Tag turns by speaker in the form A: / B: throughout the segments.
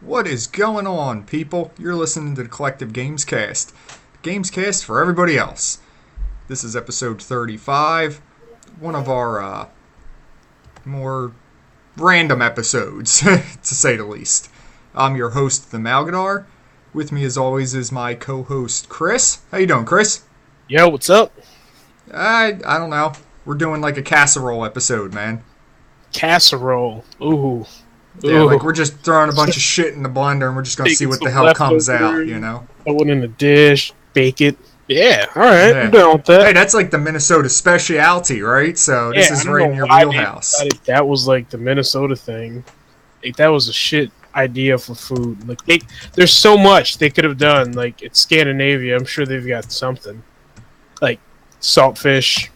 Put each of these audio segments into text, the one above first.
A: What is going on, people? You're listening to the Collective Gamescast. Gamescast for everybody else. This is episode 35, one of our more random episodes, to say the least. I'm your host, the Malgadar. With me, as always, is my co-host, Chris. How you doing, Chris?
B: Yo, what's up?
A: I don't know. We're doing like a casserole episode, man.
B: Casserole. Ooh.
A: Yeah,
B: Ooh.
A: like we're just throwing a bunch of shit in the blender and we're just going to see what the hell comes out, you know?
B: Throw it in a dish, bake it. Yeah, alright,
A: Yeah.
B: I'm down with that.
A: Hey, that's like the Minnesota specialty, right? So this is right in your wheelhouse.
B: That was like the Minnesota thing. Like, that was a shit idea for food. Like, there's so much they could have done. Like, it's Scandinavia, I'm sure they've got something. Like, saltfish.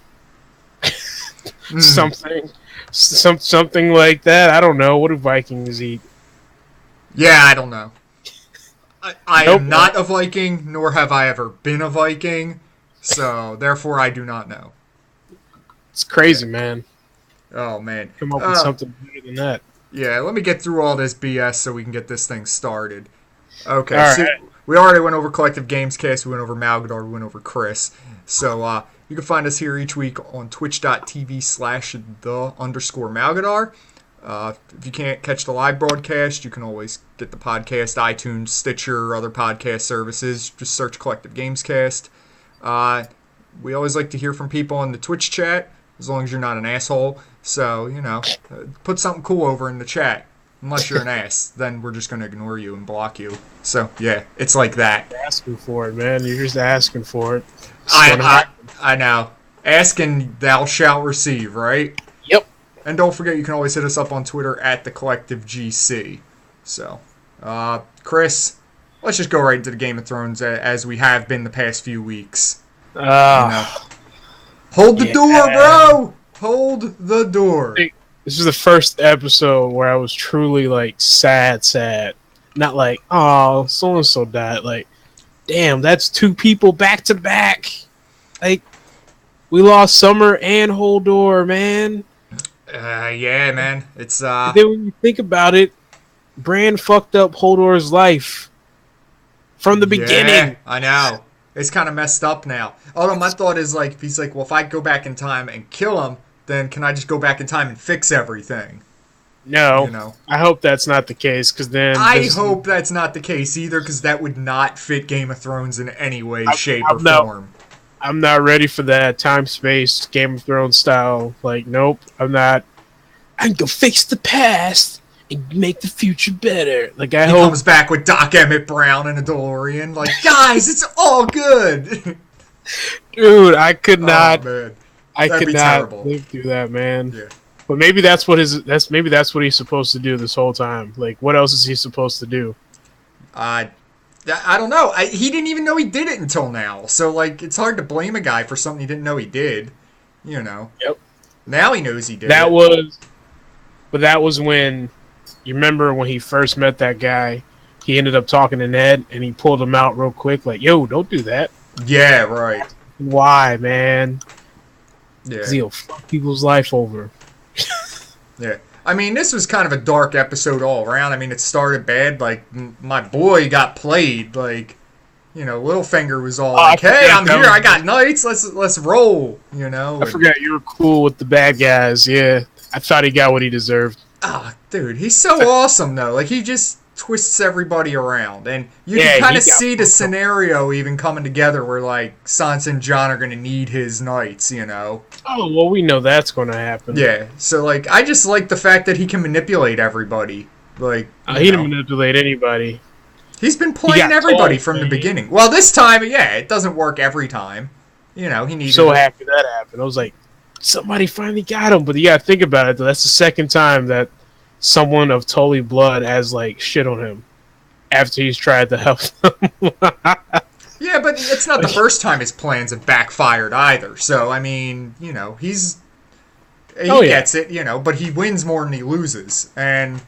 B: Something like that. I don't know. What do Vikings eat?
A: Yeah, I don't know. I
B: Nope.
A: am not a Viking, nor have I ever been a Viking, so therefore I do not know.
B: It's crazy, man.
A: Oh, man.
B: Come up with something better than that.
A: Yeah, let me get through all this BS so we can get this thing started. Okay,
B: All
A: so
B: right.
A: we already went over Collective Gamescast, we went over Malgadar, we went over Chris. So, you can find us here each week on twitch.tv/the_Malgadar. If you can't catch the live broadcast, you can always get the podcast, iTunes, Stitcher, other podcast services. Just search Collective Gamescast. We always like to hear from people in the Twitch chat, as long as you're not an asshole. So, you know, put something cool over in the chat. Unless you're an ass, then we're just going to ignore you and block you. So, yeah, it's like that.
B: Asking for it, man. You're just asking for it.
A: I know. Ask and thou shalt receive, right?
B: Yep.
A: And don't forget, you can always hit us up on Twitter at the Collective GC. So, Chris, let's just go right into the Game of Thrones as we have been the past few weeks. You know. Hold the door, bro! Hold the door.
B: This is the first episode where I was truly, like, sad. Not like, oh, so-and-so died. Like, damn, that's two people back to back. Like, we lost Summer and Holdor, man.
A: Yeah, man. It's,
B: Then when you think about it, Bran fucked up Holdor's life from the beginning.
A: Yeah, I know. It's kind of messed up now. Although my thought is, like, he's like, well, if I go back in time and kill him, then can I just go back in time and fix everything?
B: No.
A: You know?
B: I hope that's not the case, because then...
A: I hope that's not the case either, because that would not fit Game of Thrones in any way, shape, or form.
B: I'm not ready for that time-space Game of Thrones style. Like, nope, I'm not. I can go fix the past and make the future better. Like, he
A: comes back with Doc Emmett Brown and a DeLorean, like, guys, it's all good!
B: Dude, I could not...
A: Oh, man.
B: I
A: That'd
B: could
A: be
B: not
A: terrible.
B: live through that, man.
A: Yeah.
B: But maybe that's what he's supposed to do this whole time. Like, what else is he supposed to do?
A: I don't know. He didn't even know he did it until now. So, like, it's hard to blame a guy for something he didn't know he did. You know.
B: Yep.
A: Now he knows he did
B: that
A: it.
B: But that was when, you remember when he first met that guy, he ended up talking to Ned, and he pulled him out real quick, like, yo, don't do that.
A: Yeah, right.
B: Why, man?
A: Yeah.
B: 'Cause he'll fuck people's life over.
A: Yeah. I mean, this was kind of a dark episode all around. I mean, it started bad. Like, my boy got played. Like, you know, Littlefinger was all like, hey, I'm here. I got knights. Let's roll, you know.
B: I forgot you were cool with the bad guys. Yeah. I thought he got what he deserved.
A: Ah, dude, he's so awesome, though. Like, he just twists everybody around. And you can kind of see the scenario even coming together where, like, Sansa and Jon are going to need his knights, you know.
B: Oh, well, we know that's going to happen.
A: Yeah, so, like, I just like the fact that he can manipulate everybody. Like,
B: he didn't manipulate anybody.
A: He's been playing everybody from the beginning. Well, this time, yeah, it doesn't work every time. You know, he needed...
B: So happy that happened. I was like, somebody finally got him. But you gotta think about it, though. That's the second time that someone of Tully blood has, like, shit on him after he's tried to help them.
A: Yeah, but it's not the first time his plans have backfired either. So, I mean, you know, he gets it, you know, but he wins more than he loses. And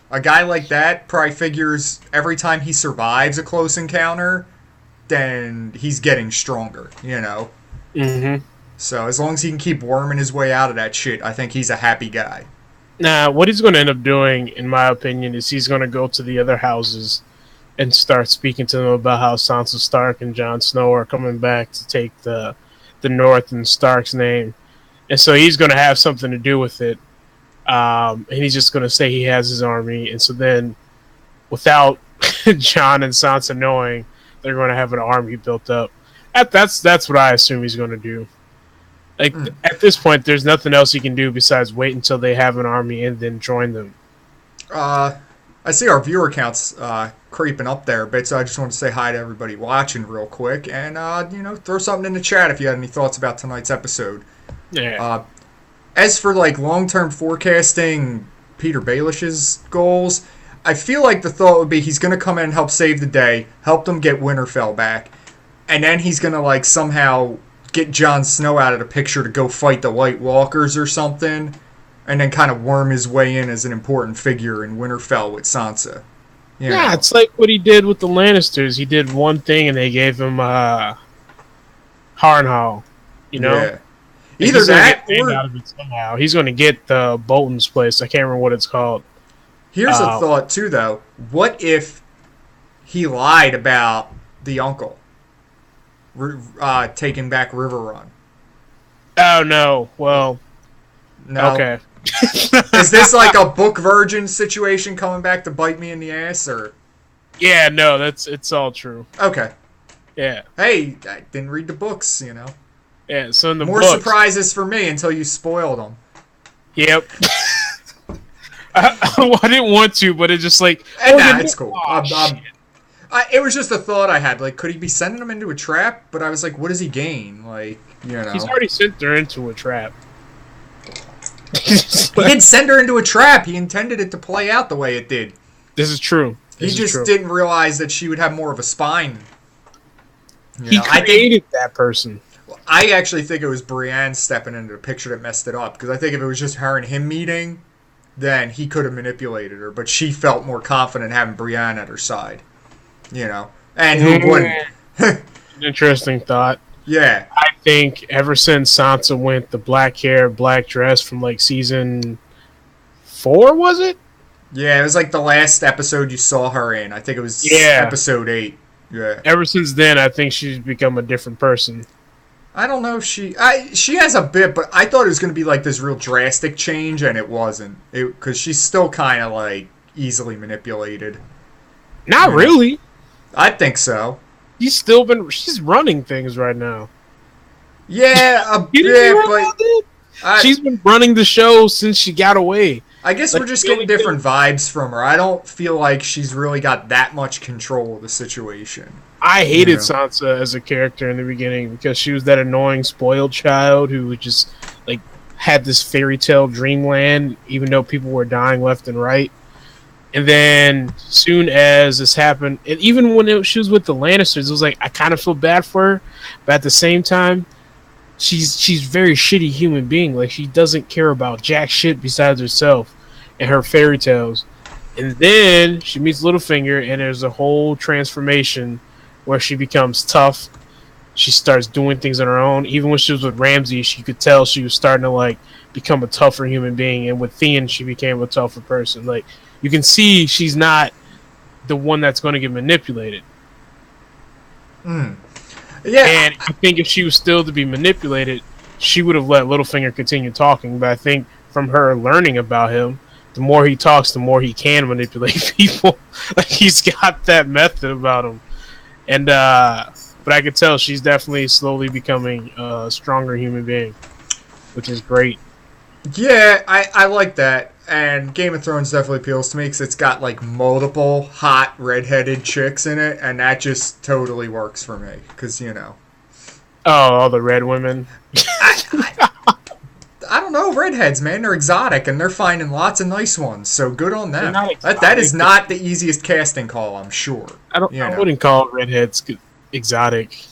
A: a guy like that probably figures every time he survives a close encounter, then he's getting stronger, you know?
B: Mm-hmm.
A: So as long as he can keep worming his way out of that shit, I think he's a happy guy.
B: Nah, what he's going to end up doing, in my opinion, is he's going to go to the other houses and start speaking to them about how Sansa Stark and Jon Snow are coming back to take the North and Stark's name. And so he's going to have something to do with it. And he's just going to say he has his army. And so then, without Jon and Sansa knowing, they're going to have an army built up. That's what I assume he's going to do. Like, at this point, there's nothing else he can do besides wait until they have an army and then join them.
A: I see our viewer counts creeping up there a bit, so I just want to say hi to everybody watching real quick, and throw something in the chat if you had any thoughts about tonight's episode.
B: Yeah.
A: As for like long-term forecasting Petyr Baelish's goals, I feel like the thought would be he's going to come in and help save the day, help them get Winterfell back, and then he's going to like somehow get Jon Snow out of the picture to go fight the White Walkers or something, and then kind of worm his way in as an important figure in Winterfell with Sansa.
B: Yeah, it's like what he did with the Lannisters. He did one thing and they gave him Harrenhal,
A: Yeah. Either that or
B: out of it somehow. He's going to get the Bolton's place. I can't remember what it's called.
A: Here's a thought too, though. What if he lied about the uncle taking back Riverrun?
B: Oh no! Well,
A: no.
B: Okay.
A: Is this like a book virgin situation coming back to bite me in the ass, or?
B: Yeah, no, it's all true.
A: Okay.
B: Yeah.
A: Hey, I didn't read the books, you know.
B: Yeah, so in the
A: more
B: books,
A: surprises for me until you spoiled them.
B: Yep. I didn't want to, but it's just like,
A: it's cool.
B: Shit.
A: It was just a thought I had. Like, could he be sending them into a trap? But I was like, what does he gain? Like,
B: he's already sent her into a trap.
A: He didn't send her into a trap. He intended it to play out the way it did.
B: This is true.
A: He just didn't realize that she would have more of a spine.
B: He created that person.
A: I actually think it was Brienne stepping into the picture that messed it up. Because I think if it was just her and him meeting, then he could have manipulated her. But she felt more confident having Brienne at her side. And who wouldn't?
B: Interesting thought.
A: Yeah.
B: I think ever since Sansa went the black hair, black dress from like season 4, was it?
A: Yeah, it was like the last episode you saw her in. I think it was episode 8. Yeah.
B: Ever since then, I think she's become a different person.
A: I don't know if she has a bit, but I thought it was going to be like this real drastic change, and it wasn't. Because she's still kind of like easily manipulated.
B: Not really.
A: I think so.
B: She's running things right now.
A: Yeah, a bit, but
B: she's been running the show since she got away.
A: I guess we're just getting different vibes from her. I don't feel like she's really got that much control of the situation.
B: I hated Sansa as a character in the beginning because she was that annoying spoiled child who just like had this fairy tale dreamland, even though people were dying left and right. And then, soon as this happened, and even when she was with the Lannisters, it was like I kind of feel bad for her, but at the same time, she's very shitty human being. Like she doesn't care about jack shit besides herself and her fairy tales. And then she meets Littlefinger, and there's a whole transformation where she becomes tough. She starts doing things on her own. Even when she was with Ramsay, she could tell she was starting to like become a tougher human being. And with Theon, she became a tougher person. Like. You can see she's not the one that's going to get manipulated.
A: Yeah.
B: And I think if she was still to be manipulated, she would have let Littlefinger continue talking. But I think from her learning about him, the more he talks, the more he can manipulate people. Like he's got that method about him. And but I could tell she's definitely slowly becoming a stronger human being, which is great.
A: Yeah, I like that. And Game of Thrones definitely appeals to me because it's got like multiple hot redheaded chicks in it, and that just totally works for me because Oh,
B: all the red women.
A: I don't know, redheads, man. They're exotic, and they're finding lots of nice ones. So good on them. That is not the easiest casting call, I'm sure.
B: I wouldn't call redheads exotic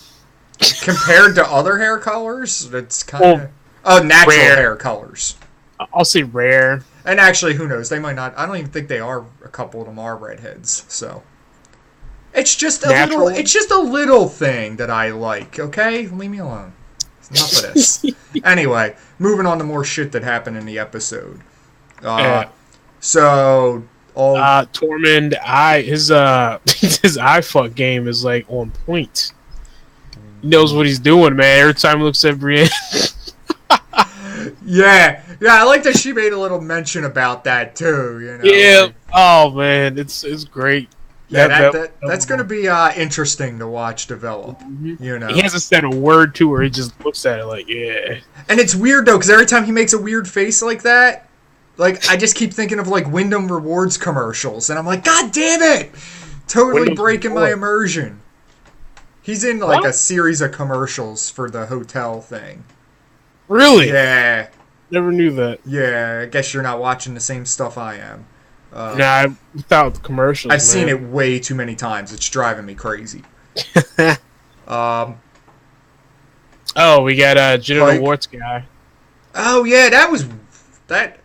A: compared to other hair colors. That's kind of natural rare hair colors.
B: I'll say rare.
A: And actually, who knows? They might not. I don't even think they are. A couple of them are redheads. So it's just a little. It's just a little thing that I like. Okay, leave me alone. Enough of this. Anyway, moving on to more shit that happened in the episode. Uh, so all
B: Tormund, his his eye fuck game is like on point. He knows what he's doing, man. Every time he looks at Brienne.
A: yeah, I like that she made a little mention about that too. You know.
B: Yeah.
A: Like,
B: oh man, it's great.
A: Yeah, that's going to be interesting to watch develop.
B: Mm-hmm.
A: You know,
B: he hasn't said a word to her. He just looks at it like, yeah.
A: And it's weird though, because every time he makes a weird face like that, like I just keep thinking of like Wyndham Rewards commercials, and I'm like, God damn it! Totally Wyndham's breaking my immersion. He's in like a series of commercials for the hotel thing.
B: Really?
A: Yeah.
B: Never knew that.
A: Yeah, I guess you're not watching the same stuff I am.
B: Nah, without the commercials.
A: I've seen it way too many times. It's driving me crazy.
B: Oh, we got Genital Warts guy.
A: Oh yeah, that.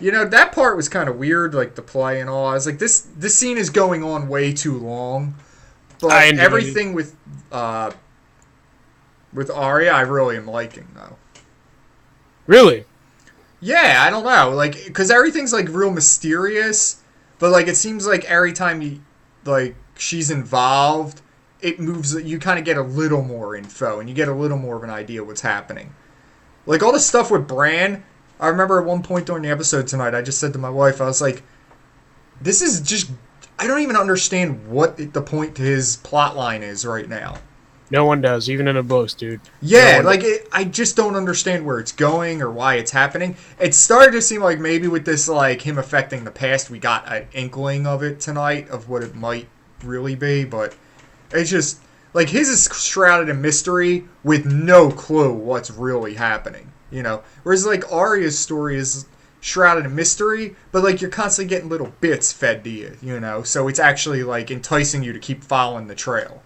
A: You know, that part was kind of weird, like the play and all. I was like, this scene is going on way too long. But everything with Arya, I really am liking though.
B: Really?
A: Yeah, I don't know, like, because everything's like real mysterious, but like it seems like every time she's involved, it moves. You kind of get a little more info, and you get a little more of an idea what's happening. Like all the stuff with Bran. I remember at one point during the episode tonight, I just said to my wife, I was like, "This is just. I don't even understand what the point to his plot line is right now."
B: No one does, even in the books, dude.
A: Yeah, I just don't understand where it's going or why it's happening. It started to seem like maybe with this, like, him affecting the past, we got an inkling of it tonight, of what it might really be, but it's just, like, his is shrouded in mystery with no clue what's really happening, you know? Whereas, like, Arya's story is shrouded in mystery, but, like, you're constantly getting little bits fed to you, you know? So it's actually, like, enticing you to keep following the trail.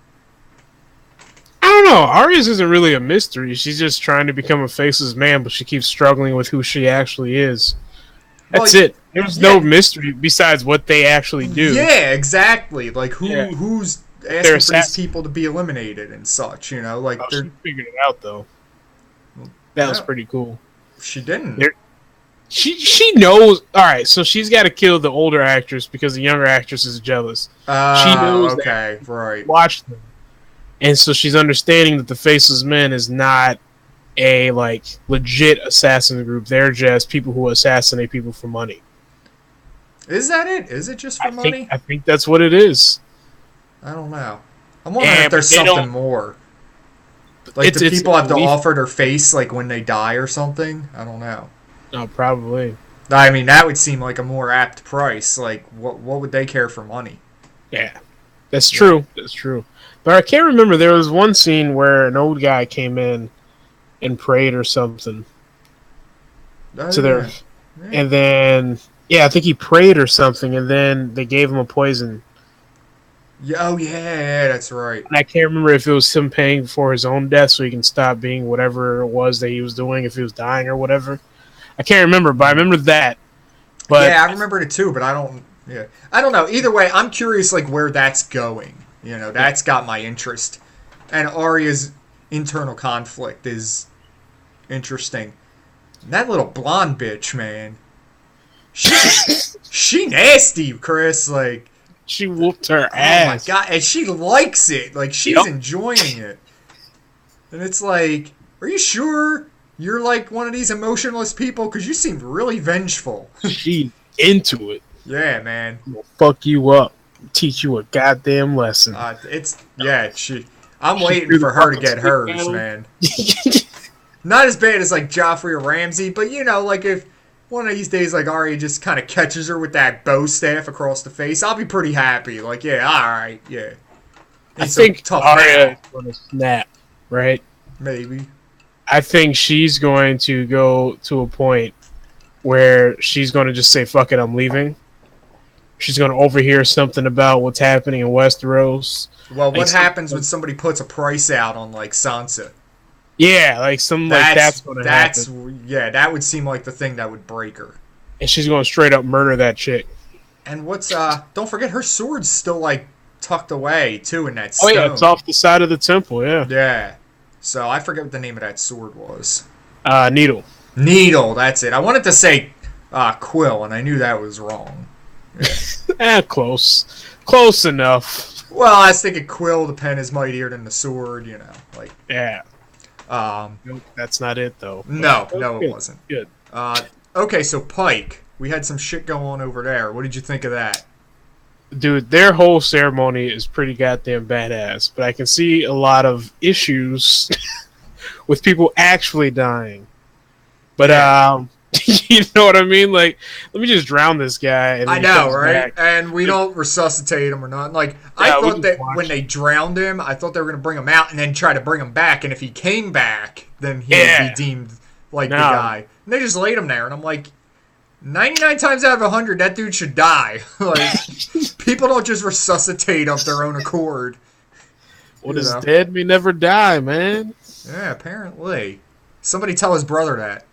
B: I don't know. Arya's isn't really a mystery. She's just trying to become a faceless man, but she keeps struggling with who she actually is. That's it. There's no mystery besides what they actually do.
A: Yeah, exactly. Like who's asking for these people to be eliminated and such, you know? Like
B: she figured it out though. That was pretty cool.
A: She didn't.
B: She knows. All right, so she's got to kill the older actress because the younger actress is jealous. She knows.
A: Okay, right.
B: Watch them. And so she's understanding that the Faceless Men is not a like legit assassin group. They're just people who assassinate people for money.
A: Is that it? Is it just for money?
B: I think that's what it is.
A: I don't know. I'm wondering if there's something more. Like, do people have to offer their face like when they die or something? I don't know.
B: No, probably.
A: I mean, that would seem like a more apt price. Like, what would they care for money?
B: Yeah, that's true. That's true. But I can't remember. There was one scene where an old guy came in and prayed or something. And then I think he prayed or something, and then they gave him a poison.
A: Yeah, that's right.
B: And I can't remember if it was him paying for his own death so he can stop being whatever it was that he was doing, if he was dying or whatever. I can't remember, but I remember that. But
A: yeah, I remembered it too, but I don't know. Either way, I'm curious like where that's going. You know, that's got my interest. And Arya's internal conflict is interesting. And that little blonde bitch, man. She nasty, Chris. Like,
B: she whooped her ass.
A: Oh my god, and she likes it. Like, she's enjoying it. And it's like, are you sure you're like one of these emotionless people? Because you seem really vengeful.
B: She's into it.
A: Yeah, man.
B: We'll fuck you up. Teach you a goddamn lesson.
A: I'm waiting for her to get hers, man. Not as bad as like Joffrey or Ramsay, but you know, like if one of these days like Arya just kind of catches her with that bow staff across the face, I'll be pretty happy. Like, yeah, all right, yeah.
B: I think Arya is going to snap, right?
A: Maybe.
B: I think she's going to go to a point where she's going to just say, "Fuck it, I'm leaving." She's going to overhear something about what's happening in Westeros.
A: Well, what happens when somebody puts a price out on, like, Sansa?
B: Yeah, like, something like that's going to happen.
A: Yeah, that would seem like the thing that would break her.
B: And she's going to straight up murder that chick.
A: And don't forget, her sword's still, like, tucked away, too, in that stone.
B: Oh, yeah, it's off the side of the temple, yeah.
A: Yeah. So, I forget what the name of that sword was.
B: Needle.
A: Needle, that's it. I wanted to say Quill, and I knew that was wrong. Yeah.
B: Close enough.
A: Well, I was thinking Quill, the pen is mightier than the sword, like.
B: Yeah. Nope, that's not it though.
A: No,
B: good.
A: it wasn't.
B: Good.
A: Okay, so Pike, we had some shit going on over there. What did you think of that?
B: Dude, their whole ceremony is pretty goddamn badass, but I can see a lot of issues with people actually dying. But you know what I mean? Like, let me just drown this guy. And
A: I know, right? Back. And we don't resuscitate him or not. Like, I thought that when they drowned him, I thought they were going to bring him out and then try to bring him back. And if he came back, then he would be deemed like the guy. And they just laid him there, and I'm like, 99 times out of 100, that dude should die. Like, people don't just resuscitate of their own accord.
B: What is dead may never die, man.
A: Yeah, apparently. Somebody tell his brother that.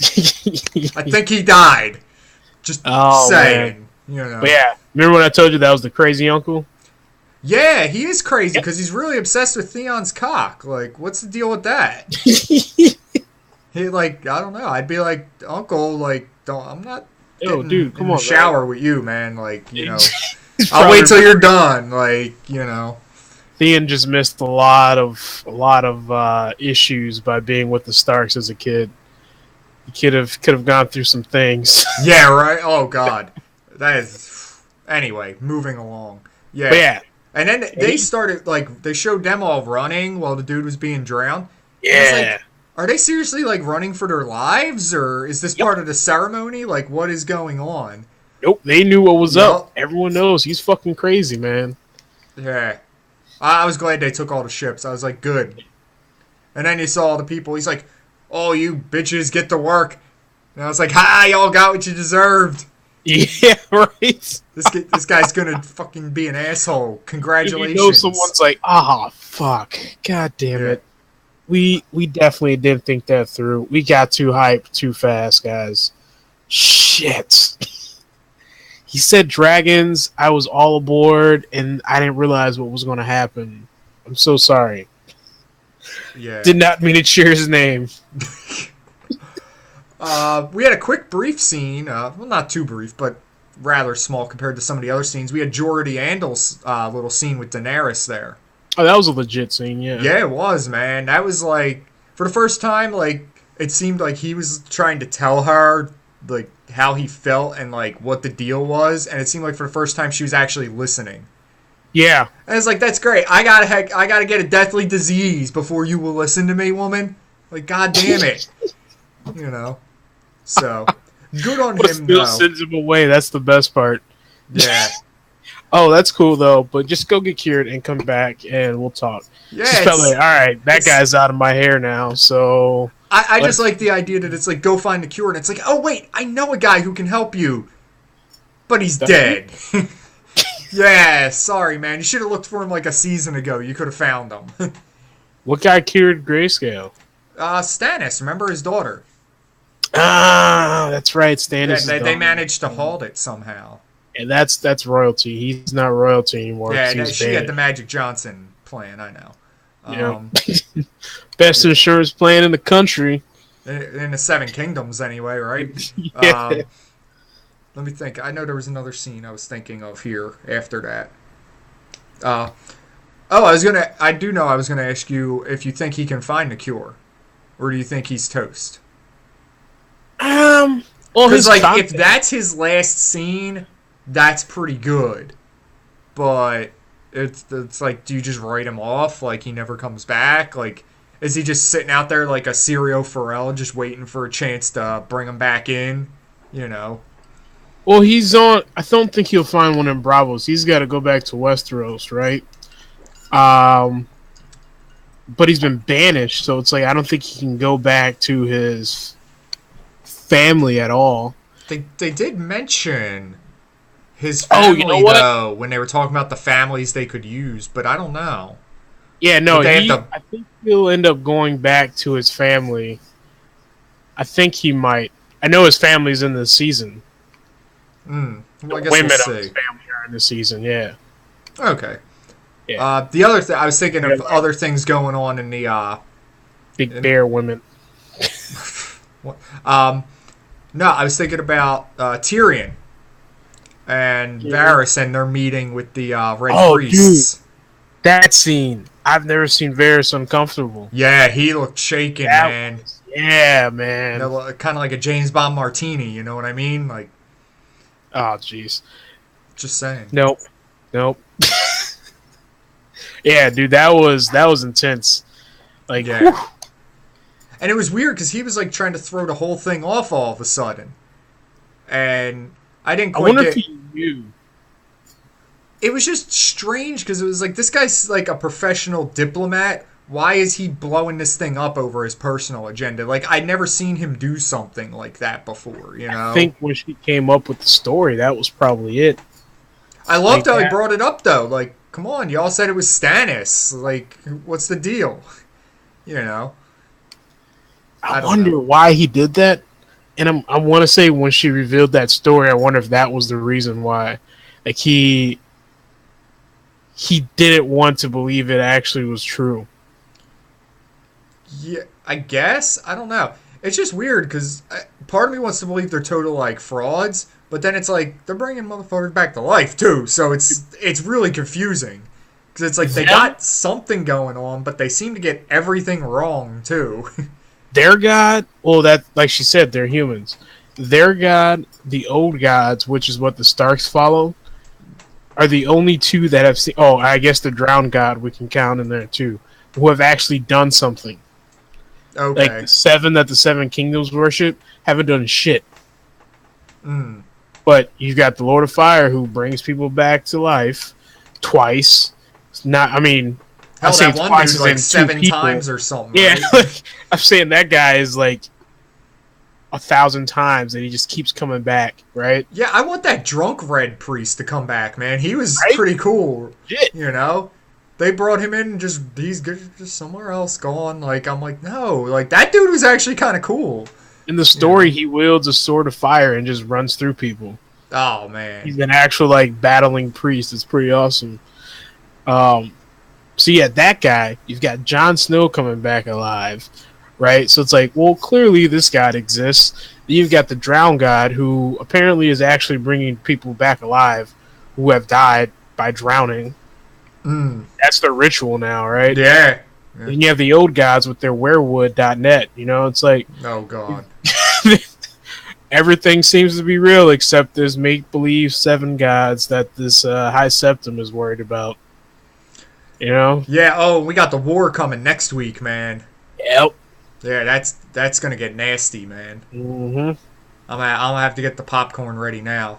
A: I think he died. Just saying. Man.
B: But yeah, remember when I told you that was the crazy uncle?
A: Yeah, he is crazy because he's really obsessed with Theon's cock. Like, what's the deal with that? He, like, I don't know. I'd be like, Uncle, like, I'm not
B: dude, come
A: in
B: on,
A: the shower with you, man. Like,
B: I'll
A: wait till you're done. Like,
B: Theon just missed a lot of issues by being with the Starks as a kid. He could have gone through some things.
A: Yeah, right? Oh, God. That is... Anyway, moving along. Yeah.
B: But yeah.
A: And then they started, like, they showed them all running while the dude was being drowned.
B: Yeah.
A: Are they seriously, like, running for their lives, or is this part of the ceremony? Like, what is going on?
B: Nope, they knew what was up. Everyone knows he's fucking crazy, man.
A: Yeah. I was glad they took all the ships. I was like, good. And then you saw all the people. He's like, oh, you bitches, get to work. And I was like, ha, y'all got what you deserved.
B: Yeah, right?
A: This guy's gonna fucking be an asshole. Congratulations.
B: You know someone's like, fuck. God damn it. We definitely didn't think that through. We got too hyped too fast, guys. Shit. He said dragons. I was all aboard, and I didn't realize what was going to happen. I'm so sorry.
A: Yeah.
B: Did not mean to share his name.
A: We had a quick, brief scene. Well, not too brief, but rather small compared to some of the other scenes. We had Jorah Andal's little scene with Daenerys there.
B: Oh, that was a legit scene, yeah.
A: Yeah, it was, man. That was like, for the first time, like, it seemed like he was trying to tell her, like, how he felt and, like, what the deal was. And it seemed like for the first time she was actually listening.
B: Yeah.
A: And it's like, that's great. I gotta get a deathly disease before you will listen to me, woman. Like, god damn it. So, good on him, though.
B: Sends him away. That's the best part.
A: Yeah.
B: Oh, that's cool, though. But just go get cured and come back, and we'll talk.
A: Yeah.
B: Just felt like, all right, that guy's out of my hair now, so...
A: I just like the idea that it's like, go find the cure, and it's like, oh, wait, I know a guy who can help you. But he's dead. Yeah, sorry, man. You should have looked for him like a season ago. You could have found him.
B: What guy cured Grayscale?
A: Stannis. Remember his daughter?
B: Ah, that's right. Stannis.
A: Yeah, they managed to halt it somehow.
B: And that's royalty. He's not royalty anymore.
A: Yeah, she had the Magic Johnson plan. I know.
B: Yeah. Best insurance plan in the country.
A: In the Seven Kingdoms, anyway, right?
B: Yeah.
A: Let me think. I know there was another scene I was thinking of here after that. I do know I was gonna ask you if you think he can find the cure, or do you think he's toast?
B: Well,
A: because like if that's his last scene, that's pretty good. But it's like, do you just write him off? Like he never comes back? Like is he just sitting out there like a Syrio Forel, just waiting for a chance to bring him back in?
B: Well, he's on. I don't think he'll find one in Bravos. He's got to go back to Westeros, right? But he's been banished, so it's like I don't think he can go back to his family at all.
A: They did mention his family though when they were talking about the families they could use, but I don't know.
B: Yeah, no, I think he'll end up going back to his family. I think he might. I know his family's in this season.
A: Well, I guess
B: women
A: we'll
B: of his family are in this season, yeah.
A: Okay.
B: Yeah.
A: The other thing I was thinking of other things going on in the
B: Big Bear women.
A: No, I was thinking about Tyrion and Varys and their meeting with the Red Priests.
B: Dude, that scene. I've never seen Varys uncomfortable.
A: Yeah, he looked shaken, man.
B: Yeah, man.
A: Kind of like a James Bond martini, you know what I mean? Like,
B: oh, jeez.
A: Just saying.
B: Nope. Yeah, dude, that was intense. Like,
A: yeah. Whew. And it was weird because he was like trying to throw the whole thing off all of a sudden, and I didn't quite
B: wonder if he knew.
A: It was just strange because it was like, this guy's like a professional diplomat. Why is he blowing this thing up over his personal agenda? Like, I'd never seen him do something like that before, you know?
B: I think when she came up with the story, that was probably it.
A: I loved how he brought it up, though. Like, come on, y'all said it was Stannis. Like, what's the deal? You know?
B: I wonder why he did that. And I want to say when she revealed that story, I wonder if that was the reason why. Like, he didn't want to believe it actually was true.
A: Yeah, I guess. I don't know. It's just weird because part of me wants to believe they're total like frauds, but then it's like they're bringing motherfuckers back to life too. So it's really confusing because it's like they got something going on, but they seem to get everything wrong too.
B: Their god, well, that like she said, they're humans. Their god, the old gods, which is what the Starks follow, are the only two that have seen. Oh, I guess the drowned god we can count in there too, who have actually done something.
A: Okay.
B: Like the seven that the Seven Kingdoms worship haven't done shit.
A: Mm.
B: But you've got the Lord of Fire who brings people back to life twice. It's not, I mean,
A: hell,
B: I say
A: that one
B: twice
A: dude's
B: as in
A: like 7
B: people.
A: times or something.
B: Yeah,
A: Right?
B: I'm saying that guy is like 1,000 times, and he just keeps coming back, right?
A: Yeah, I want that drunk red priest to come back, man. He was pretty cool.
B: Shit.
A: You know? They brought him in and he's just somewhere else gone. Like, I'm like, no. Like, that dude was actually kind of cool.
B: In the story, he wields a sword of fire and just runs through people.
A: Oh, man.
B: He's an actual, like, battling priest. It's pretty awesome. So, yeah, that guy, you've got Jon Snow coming back alive, right? So it's like, well, clearly this god exists. Then you've got the Drowned God, who apparently is actually bringing people back alive who have died by drowning.
A: Mm.
B: That's their ritual now, right?
A: Yeah.
B: And you have the old gods with their werewood.net. You know, it's like,
A: oh god,
B: everything seems to be real except there's make-believe 7 gods that this High Septim is worried about. You know?
A: Yeah. Oh, we got the war coming next week, man.
B: Yep.
A: Yeah, that's gonna get nasty, man.
B: Mm-hmm.
A: I'm gonna have to get the popcorn ready now.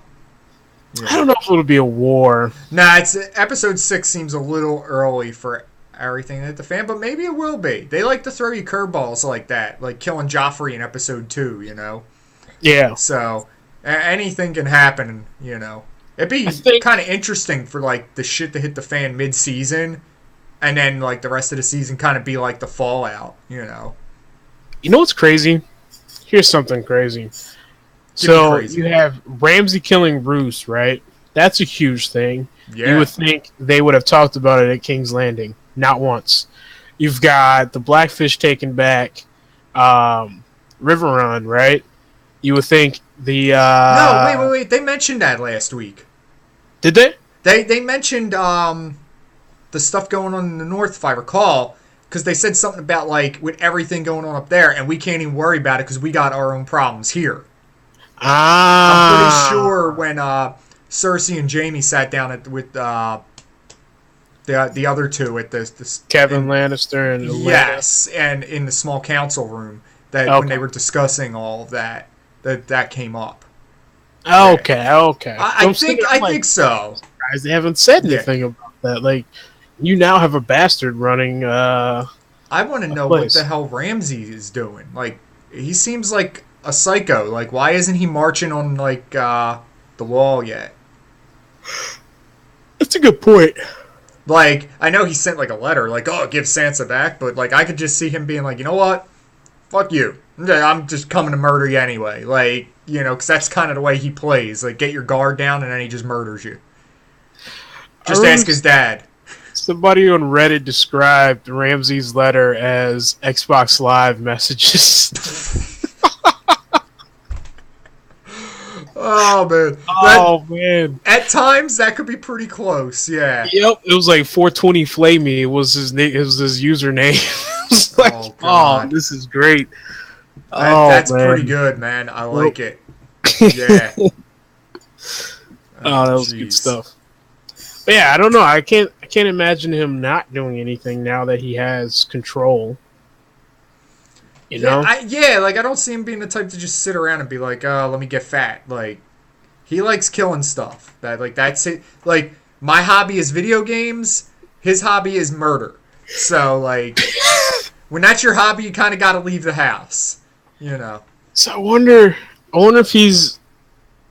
B: Yeah. I don't know if it'll be a war.
A: Nah, it's episode 6 seems a little early for everything at the fan, but maybe it will be. They like to throw you curveballs like that, like killing Joffrey in episode 2, you know?
B: Yeah.
A: So, anything can happen, you know? It'd be kind of interesting for, like, the shit to hit the fan mid-season, and then, like, the rest of the season kind of be like the fallout, you know?
B: You know what's crazy? Here's something crazy. So you have Ramsay killing Roose, right? That's a huge thing. Yeah. You would think they would have talked about it at King's Landing. Not once. You've got the Blackfish taken back, Riverrun, right? You would think the...
A: No, wait. They mentioned that last week.
B: Did they?
A: They mentioned the stuff going on in the north, if I recall, because they said something about, like, with everything going on up there, and we can't even worry about it because we got our own problems here. I'm pretty sure when Cersei and Jaime sat down with the other two at this
B: Kevin Lannister and
A: yes, and in the small council room when they were discussing all of that came up.
B: Okay.
A: I think so.
B: Surprised they haven't said anything about that. Like, you now have a bastard running. I
A: want to know what the hell Ramsay is doing. Like, he seems like a psycho. Like, why isn't he marching on like the wall yet?
B: That's a good point.
A: Like, I know he sent like a letter, like, oh, give Sansa back, but like, I could just see him being like, you know what? Fuck you. I'm just coming to murder you anyway. Like, you know, because that's kind of the way he plays. Like, get your guard down, and then he just murders you. Just ask his dad.
B: Somebody on Reddit described Ramsay's letter as Xbox Live messages.
A: Oh man.
B: Oh man.
A: At times that could be pretty close. Yeah.
B: Yep. It was like 420 Flamey. It was his name. It was his username. It was like,
A: Oh god.
B: this is great.
A: That's
B: Man.
A: pretty good, man. I like it. Yeah.
B: That was good stuff. But yeah, I don't know. I can't imagine him not doing anything now that he has control. You know?
A: I don't see him being the type to just sit around and be like, oh, let me get fat. Like, he likes killing stuff. That's it. Like, my hobby is video games. His hobby is murder. So, like, when that's your hobby, you kind of got to leave the house. You know?
B: So I wonder if he's...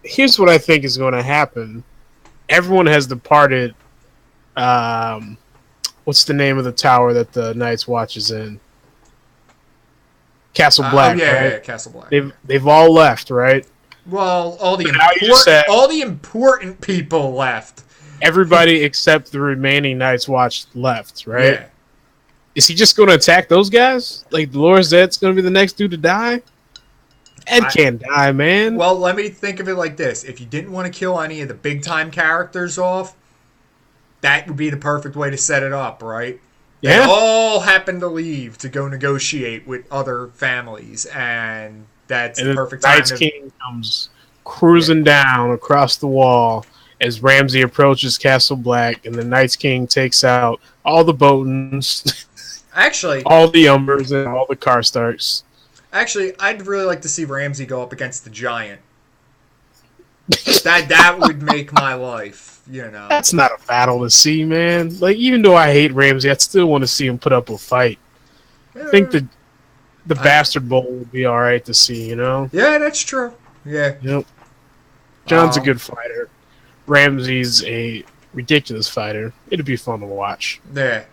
B: Here's what I think is going to happen. Everyone has departed. What's the name of the tower that the Night's Watch is in? Castle Black.
A: Yeah, Castle Black.
B: They've all left, right?
A: Well, all the important people left.
B: Everybody except the remaining Night's Watch left, right?
A: Yeah.
B: Is he just going to attack those guys? Like Dolores Ed's going to be the next dude to die? Ed can't die, man.
A: Well, let me think of it like this. If you didn't want to kill any of the big-time characters off, that would be the perfect way to set it up, right?
B: Yeah.
A: They all happen to leave to go negotiate with other families, and that's the perfect time.
B: Night's King comes cruising down across the wall as Ramsay approaches Castle Black, and the Night's King takes out all the Botans,
A: actually,
B: all the Umbers, and all the Karstarks.
A: Actually, I'd really like to see Ramsay go up against the Giant. That would make my life, you know.
B: That's not a battle to see, man. Like, even though I hate Ramsay, I still want to see him put up a fight. I think the Bastard Bowl would be alright to see, you know?
A: Yeah, that's true. Yeah.
B: Yep. John's a good fighter. Ramsay's a ridiculous fighter. It'd be fun to watch.
A: Yeah.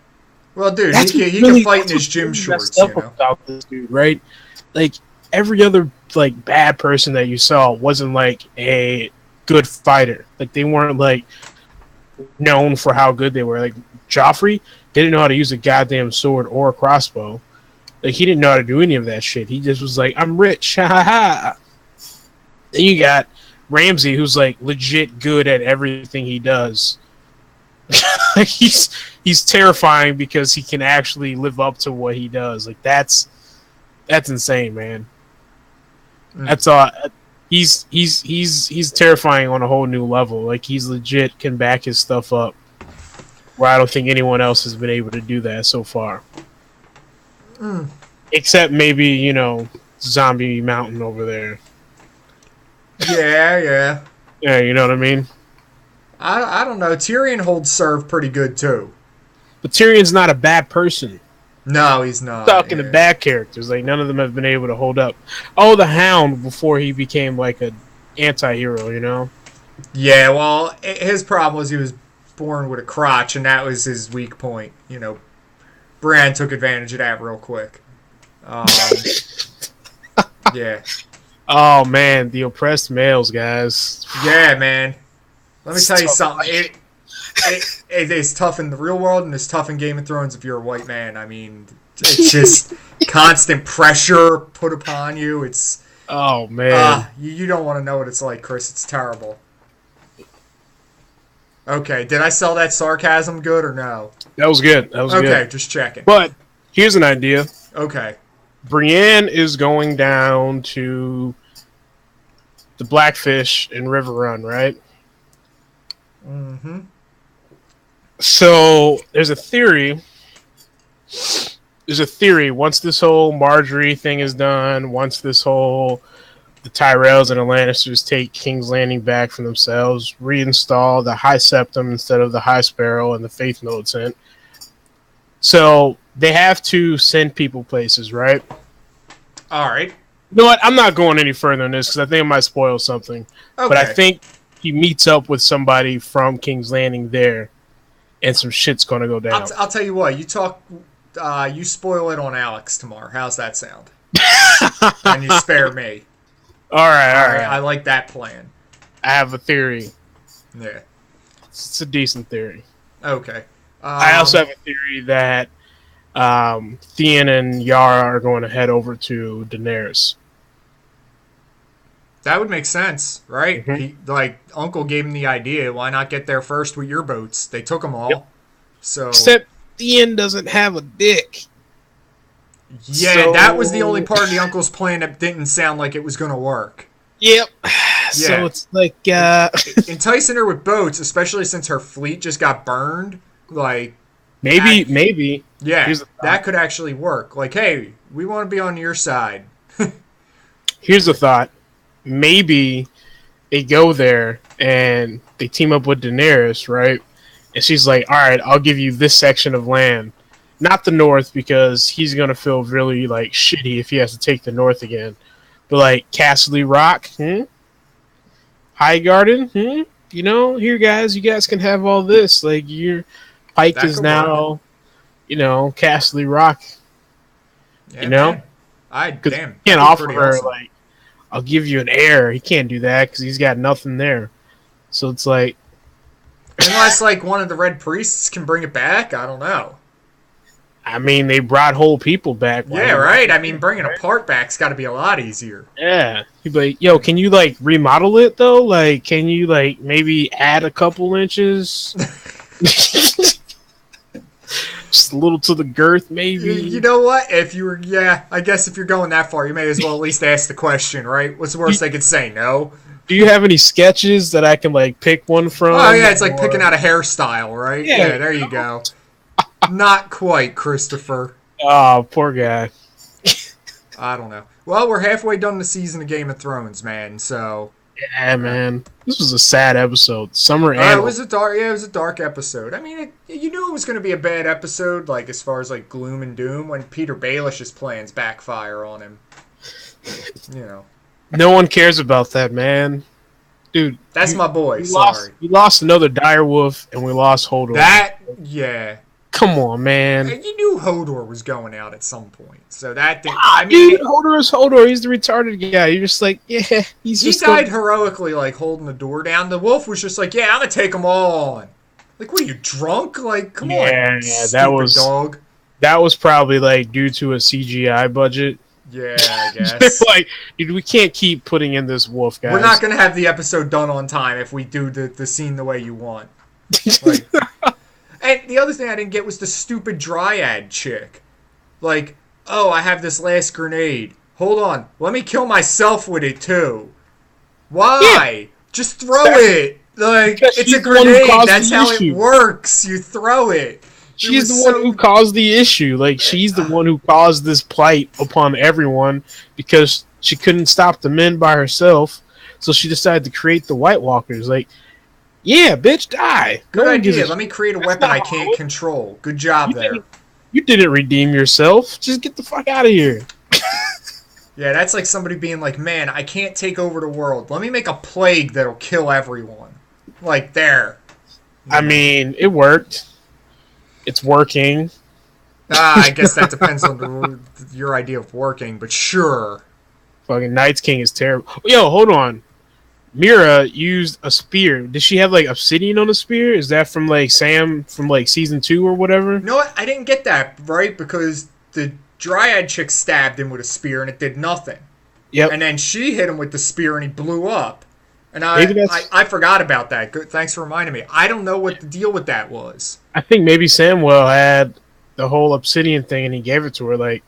A: Well, dude, he can fight in his gym shorts, you know?
B: About this dude, right? Like, every other, like, bad person that you saw wasn't, like, a good fighter. Like, they weren't, like, known for how good they were. Like, Joffrey didn't know how to use a goddamn sword or a crossbow. Like, he didn't know how to do any of that shit. He just was like, I'm rich, ha ha ha. Then you got Ramsay, who's, like, legit good at everything he does. Like, he's terrifying because he can actually live up to what he does. Like, that's insane, man. That's all. He's terrifying on a whole new level. Like, he's legit can back his stuff up, where I don't think anyone else has been able to do that so far. Except maybe, you know, Zombie Mountain over there.
A: Yeah.
B: Yeah, you know what I mean?
A: I don't know. Tyrion holds serve pretty good too.
B: But Tyrion's not a bad person.
A: No, he's not.
B: Talking to bad characters, like none of them have been able to hold up. Oh, the Hound before he became like an anti-hero, you know?
A: Yeah, well, his problem was he was born with a crotch, and that was his weak point. You know, Bran took advantage of that real quick. Yeah.
B: Oh man, the oppressed males, guys.
A: Yeah, man. Let me tell you something. It is tough in the real world, and it's tough in Game of Thrones if you're a white man. I mean, it's just constant pressure put upon you. It's
B: oh man,
A: you don't want to know what it's like, Chris. It's terrible. Okay, did I sell that sarcasm good or no?
B: That was good. That was good.
A: Okay, just checking.
B: But here's an idea.
A: Okay.
B: Brienne is going down to the Blackfish in River Run, right?
A: Mm-hmm.
B: So there's a theory. Once this whole Marjorie thing is done, once this whole the Tyrells and the Lannisters take King's Landing back for themselves, reinstall the High Septum instead of the High Sparrow and the Faith Militant. So they have to send people places, right?
A: All right.
B: You know what? I'm not going any further in this because I think I might spoil something. Okay. But I think he meets up with somebody from King's Landing there, and some shit's going to go down.
A: I'll tell you what. You spoil it on Alex tomorrow. How's that sound? And you spare me.
B: All right.
A: I like that plan.
B: I have a theory.
A: Yeah.
B: It's a decent theory.
A: Okay.
B: I also have a theory that Theon and Yara are going to head over to Daenerys.
A: That would make sense, right?
B: Mm-hmm.
A: He like Uncle gave him the idea. Why not get there first with your boats? They took them all.
B: Yep.
A: So
B: Except Ian doesn't have a dick.
A: yeah, that was the only part of the Uncle's plan that didn't sound like it was going to work.
B: Yep.
A: Yeah.
B: So it's like
A: enticing her with boats, especially since her fleet just got burned. Like
B: maybe.
A: Yeah, that could actually work. Like, hey, we want to be on your side.
B: Here's the thought. Maybe they go there and they team up with Daenerys, right? And she's like, all right, I'll give you this section of land. Not the north, because he's going to feel really, like, shitty if he has to take the north again. But, like, Castle Rock, High Garden, You know, here, guys, you guys can have all this. Like, your Pike is now, Castle Rock.
A: Yeah,
B: you know?
A: Man. Damn.
B: He can't offer her,
A: awesome.
B: like, I'll give you an heir. He can't do that because he's got nothing there. So it's like...
A: Unless, like, one of the Red Priests can bring it back, I don't know.
B: I mean, they brought whole people back.
A: Yeah, right? I mean, bringing a part back's got to be a lot easier.
B: Yeah. He'd be like, yo, can you, like, remodel it, though? Like, can you, like, maybe add a couple inches? Just a little to the girth, maybe.
A: You know what? I guess if you're going that far, you may as well at least ask the question, right? What's the worst they could say? No?
B: Do you have any sketches that I can, like, pick one from?
A: Oh, yeah, it's like picking out a hairstyle, right? Yeah, there you go. Not quite, Christopher.
B: Oh, poor guy.
A: I don't know. Well, we're halfway done the season of Game of Thrones, man, so...
B: Yeah, man. This was a sad episode. Summer
A: it was a dark episode. I mean, you knew it was going to be a bad episode, like, as far as, like, gloom and doom, when Petyr Baelish's plans backfire on him. You know.
B: No one cares about that, man. Dude.
A: That's my boy, sorry.
B: We lost another direwolf, and we lost Hodor.
A: Yeah.
B: Come on, man.
A: You knew Hodor was going out at some point, so that didn't...
B: dude, Hodor is Hodor. He's the retarded guy. You're just like, yeah, he
A: died heroically, like, holding the door down. The wolf was just like, yeah, I'm gonna take them all on. Like, what, are you drunk? Like, come on,
B: yeah, that was
A: dog.
B: That was probably, like, due to a CGI budget.
A: Yeah, I guess.
B: They're like, dude, we can't keep putting in this wolf, guys.
A: We're not gonna have the episode done on time if we do the scene the way you want. Like... And the other thing I didn't get was the stupid dryad chick. Like, oh, I have this last grenade. Hold on. Let me kill myself with it, too. Why? Yeah. Just throw it. Like, it's a grenade. That's how it works. You throw it.
B: She's the one who caused the issue. Like, she's the one who caused this plight upon everyone because she couldn't stop the men by herself. So she decided to create the White Walkers. Like, yeah, bitch, die.
A: Good idea. Let me create a weapon I can't control. Good job there.
B: You didn't redeem yourself. Just get the fuck out of here.
A: Yeah, that's like somebody being like, man, I can't take over the world. Let me make a plague that'll kill everyone. Like, there.
B: I mean, it worked. It's working.
A: I guess that depends on your idea of working, but sure.
B: Fucking Night's King is terrible. Yo, hold on. Mira used a spear. Did she have, like, obsidian on the spear? Is that from, like, Sam from, like, season 2 or whatever?
A: You know what? I didn't get that, right? Because the dryad chick stabbed him with a spear and it did nothing.
B: Yep.
A: And then she hit him with the spear and he blew up. And I forgot about that. Good, thanks for reminding me. I don't know what the deal with that was.
B: I think maybe Samwell had the whole obsidian thing and he gave it to her. Like,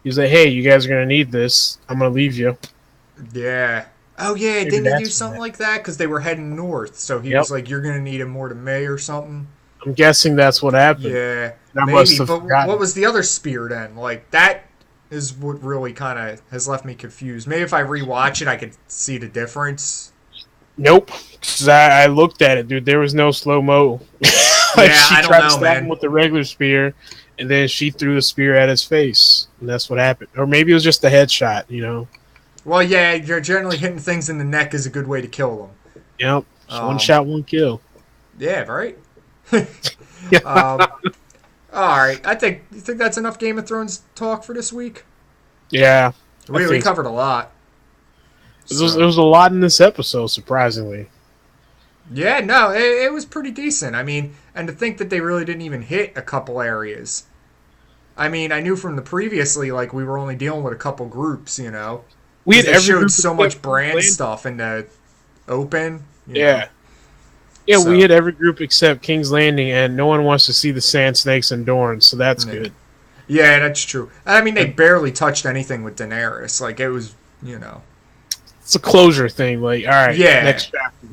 B: he was like, hey, you guys are going to need this. I'm going to leave you.
A: Yeah. Oh, yeah, maybe didn't he do something like that? Because they were heading north, so he was like, you're going to need him more to May or something?
B: I'm guessing that's what happened.
A: Yeah, maybe, but what was the other spear then? Like, that is what really kind of has left me confused. Maybe if I rewatch it, I could see the difference.
B: Nope, because I looked at it, dude. There was no slow-mo. Like,
A: yeah, I don't know, man. She tried to stab
B: him with the regular spear, and then she threw the spear at his face, and that's what happened. Or maybe it was just a headshot, you know?
A: Well, yeah, you're generally hitting things in the neck is a good way to kill them.
B: Yep. One shot, one kill.
A: Yeah, right? All right. You think that's enough Game of Thrones talk for this week?
B: Yeah.
A: We covered a lot.
B: There was a lot in this episode, surprisingly.
A: Yeah, no, it was pretty decent. I mean, and to think that they really didn't even hit a couple areas. I mean, I knew from the previously, like, we were only dealing with a couple groups, you know?
B: We
A: Because
B: had
A: they
B: every
A: showed
B: group
A: so
B: except
A: much brand
B: King's
A: stuff in the open.
B: Yeah. Yeah,
A: So,
B: we hit every group except King's Landing, and no one wants to see the Sand Snakes and Dorns, so that's
A: yeah.
B: good.
A: Yeah, that's true. I mean, they barely touched anything with Daenerys. Like, it was, you know.
B: It's a closure thing. Like, all right,
A: Yeah.
B: next chapter.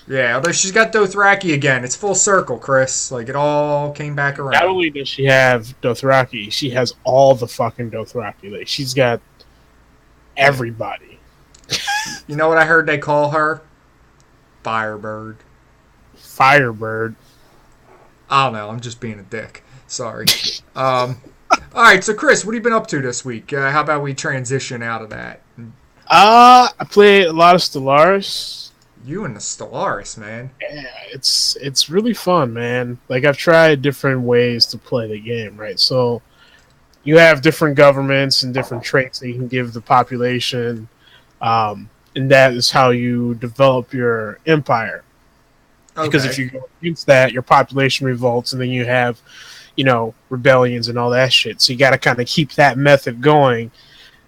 A: Yeah, although she's got Dothraki again. It's full circle, Chris. Like, it all came back around.
B: Not only does she have Dothraki, she has all the fucking Dothraki. Like, she's got everybody.
A: You know what I heard they call her? Firebird.
B: Firebird.
A: I don't know. I'm just being a dick. Sorry. All right, so Chris, what have you been up to this week? How about we transition out of that?
B: I played a lot of Stellaris.
A: You and the Stellaris, man.
B: Yeah, it's really fun, man. Like, I've tried different ways to play the game, right? So you have different governments and different traits that you can give the population, and that is how you develop your empire. Because if you go against that, your population revolts, and then you have, rebellions and all that shit. So you got to kind of keep that method going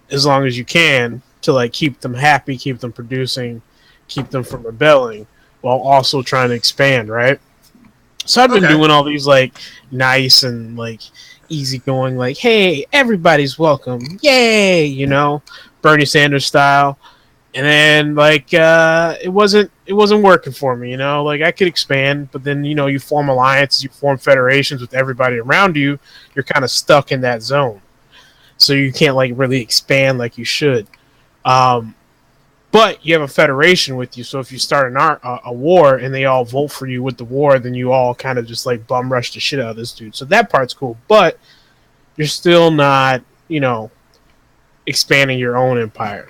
B: as long as you can to, like, keep them happy, keep them producing, keep them from rebelling, while also trying to expand, right? So I've been doing all these, like, nice and, like, easygoing, like, hey, everybody's welcome, yay, Bernie Sanders style. And then, like, it wasn't working for me, Like, I could expand, but then, you form alliances, you form federations with everybody around you. You're kind of stuck in that zone, so you can't, like, really expand like you should. But you have a federation with you, so if you start a war and they all vote for you with the war, then you all kind of just, like, bum rush the shit out of this dude. So that part's cool, but you're still not, expanding your own empire.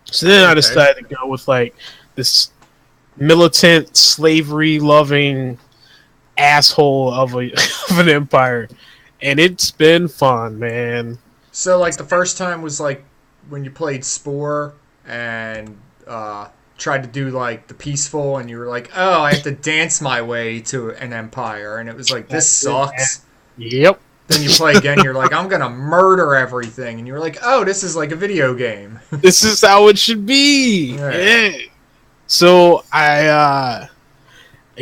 B: So then I decided to go with, like, this militant, slavery-loving asshole of an empire, and it's been fun, man.
A: So, like, the first time was, like, when you played Spore and tried to do, like, the peaceful, and you were like, oh, I have to dance my way to an empire, and it was like, this sucks.
B: Yep.
A: Then you play again, you're like, I'm gonna murder everything, and you're like, oh, this is like a video game.
B: This is how it should be. Yeah. So I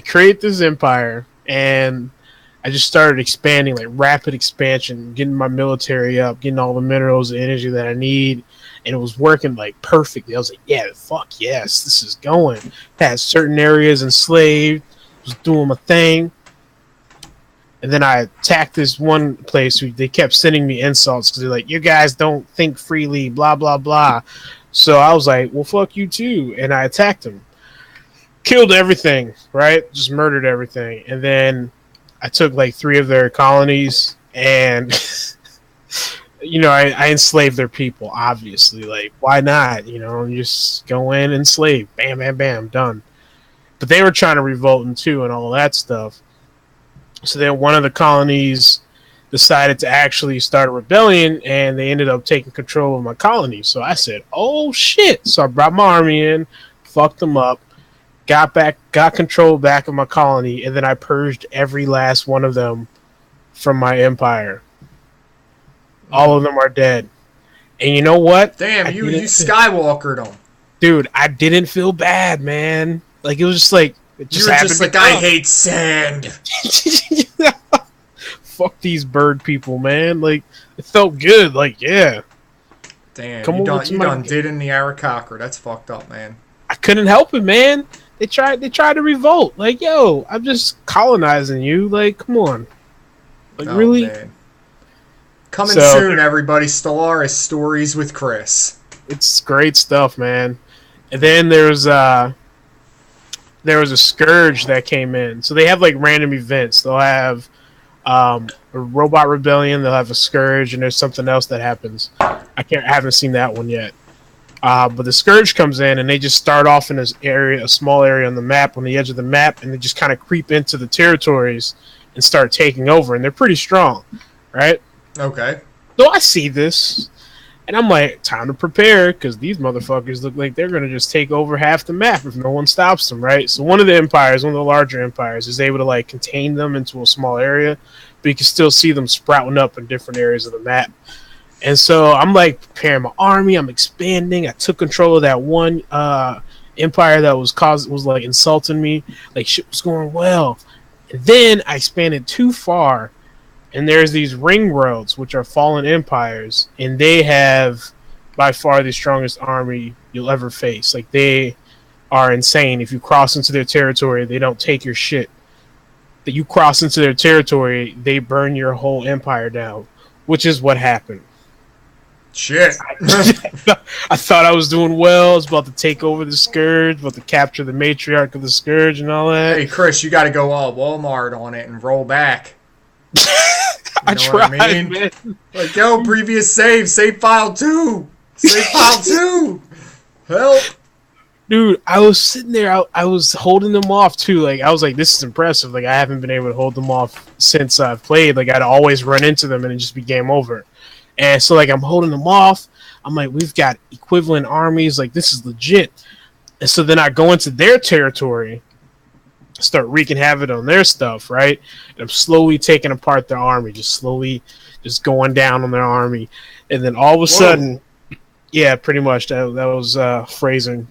B: create this empire, and I just started expanding, like, rapid expansion, getting my military up, getting all the minerals and energy that I need, and it was working, like, perfectly. I was like, yeah, fuck yes, this is going. Had certain areas enslaved, was doing my thing. And then I attacked this one place who they kept sending me insults because they're like, you guys don't think freely, blah, blah, blah. So I was like, well, fuck you too. And I attacked them. Killed everything, right? Just murdered everything. And then I took, like, 3 of their colonies and, I enslaved their people, obviously. Like, why not? Just go in and enslave. Bam, bam, bam, done. But they were trying to revolt in too and all that stuff. So then one of the colonies decided to actually start a rebellion, and they ended up taking control of my colony. So I said, oh, shit. So I brought my army in, fucked them up, got control back of my colony, and then I purged every last one of them from my empire. All of them are dead. And you know what?
A: Damn, you Skywalkered them.
B: Dude, I didn't feel bad, man. Like, it was just like...
A: You were just like, I hate sand.
B: Fuck these bird people, man. Like, it felt good. Like, yeah.
A: Damn, you done did in the Aarakocra. That's fucked up, man.
B: I couldn't help it, man. They tried to revolt. Like, yo, I'm just colonizing you. Like, come on. Like, really? Man.
A: Coming soon, everybody. Stellaris Stories with Chris.
B: It's great stuff, man. And then there was a scourge that came in. So they have, like, random events. They'll have a robot rebellion. They'll have a scourge, and there's something else that happens. I haven't seen that one yet. But the scourge comes in, and they just start off in this area, a small area on the map, on the edge of the map, and they just kind of creep into the territories and start taking over. And they're pretty strong, right?
A: Okay.
B: So I see this, and I'm like, time to prepare, because these motherfuckers look like they're going to just take over half the map if no one stops them, right? So one of the larger empires, is able to, like, contain them into a small area, but you can still see them sprouting up in different areas of the map. And so I'm like preparing my army. I'm expanding. I took control of that one empire that was like insulting me. Like shit was going well. And then I expanded too far, and there's these ring roads, which are fallen empires, and they have by far the strongest army you'll ever face. Like they are insane. If you cross into their territory, they don't take your shit. That you cross into their territory, they burn your whole empire down, which is what happened.
A: Shit.
B: I thought I was doing well. I was about to take over the Scourge, about to capture the matriarch of the Scourge and all that.
A: Hey, Chris, you got to go all Walmart on it and roll back.
B: I tried, man.
A: Like, yo, previous save file 2. Save file 2. Help.
B: Dude, I was sitting there. I was holding them off, too. Like, I was like, this is impressive. Like, I haven't been able to hold them off since I've played. Like, I'd always run into them and it'd just be game over. And so, like, I'm holding them off. I'm like, we've got equivalent armies. Like, this is legit. And so then I go into their territory, start wreaking havoc on their stuff, right? And I'm slowly taking apart their army, just just going down on their army. And then all of a sudden, yeah, pretty much, that was phrasing.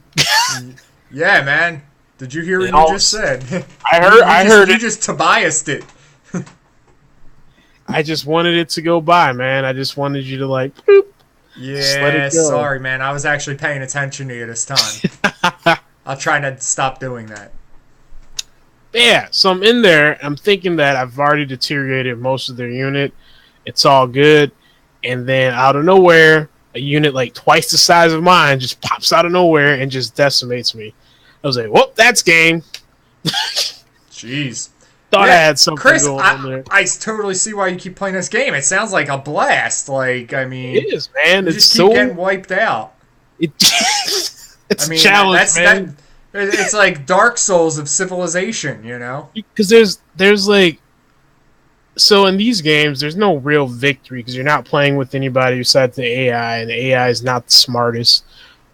A: Yeah, man. Did you hear what you just said?
B: I heard
A: you
B: it.
A: just Tobias'd it.
B: I just wanted it to go by, man. I just wanted you to like, boop,
A: yeah, sorry, man. I was actually paying attention to you this time. I'll try to stop doing that.
B: Yeah, so I'm in there. I'm thinking that I've already deteriorated most of their unit. It's all good. And then out of nowhere, a unit like twice the size of mine just pops out of nowhere and just decimates me. I was like, well, that's game.
A: Jeez.
B: Thought I had something
A: Chris,
B: going on there.
A: I totally see why you keep playing this game. It sounds like a blast. Like, I mean,
B: it is, man.
A: You just keep getting wiped out.
B: It's a challenge, man.
A: It's like Dark Souls of civilization, you know?
B: Because there's like, so in these games, there's no real victory because you're not playing with anybody besides the AI, and the AI is not the smartest.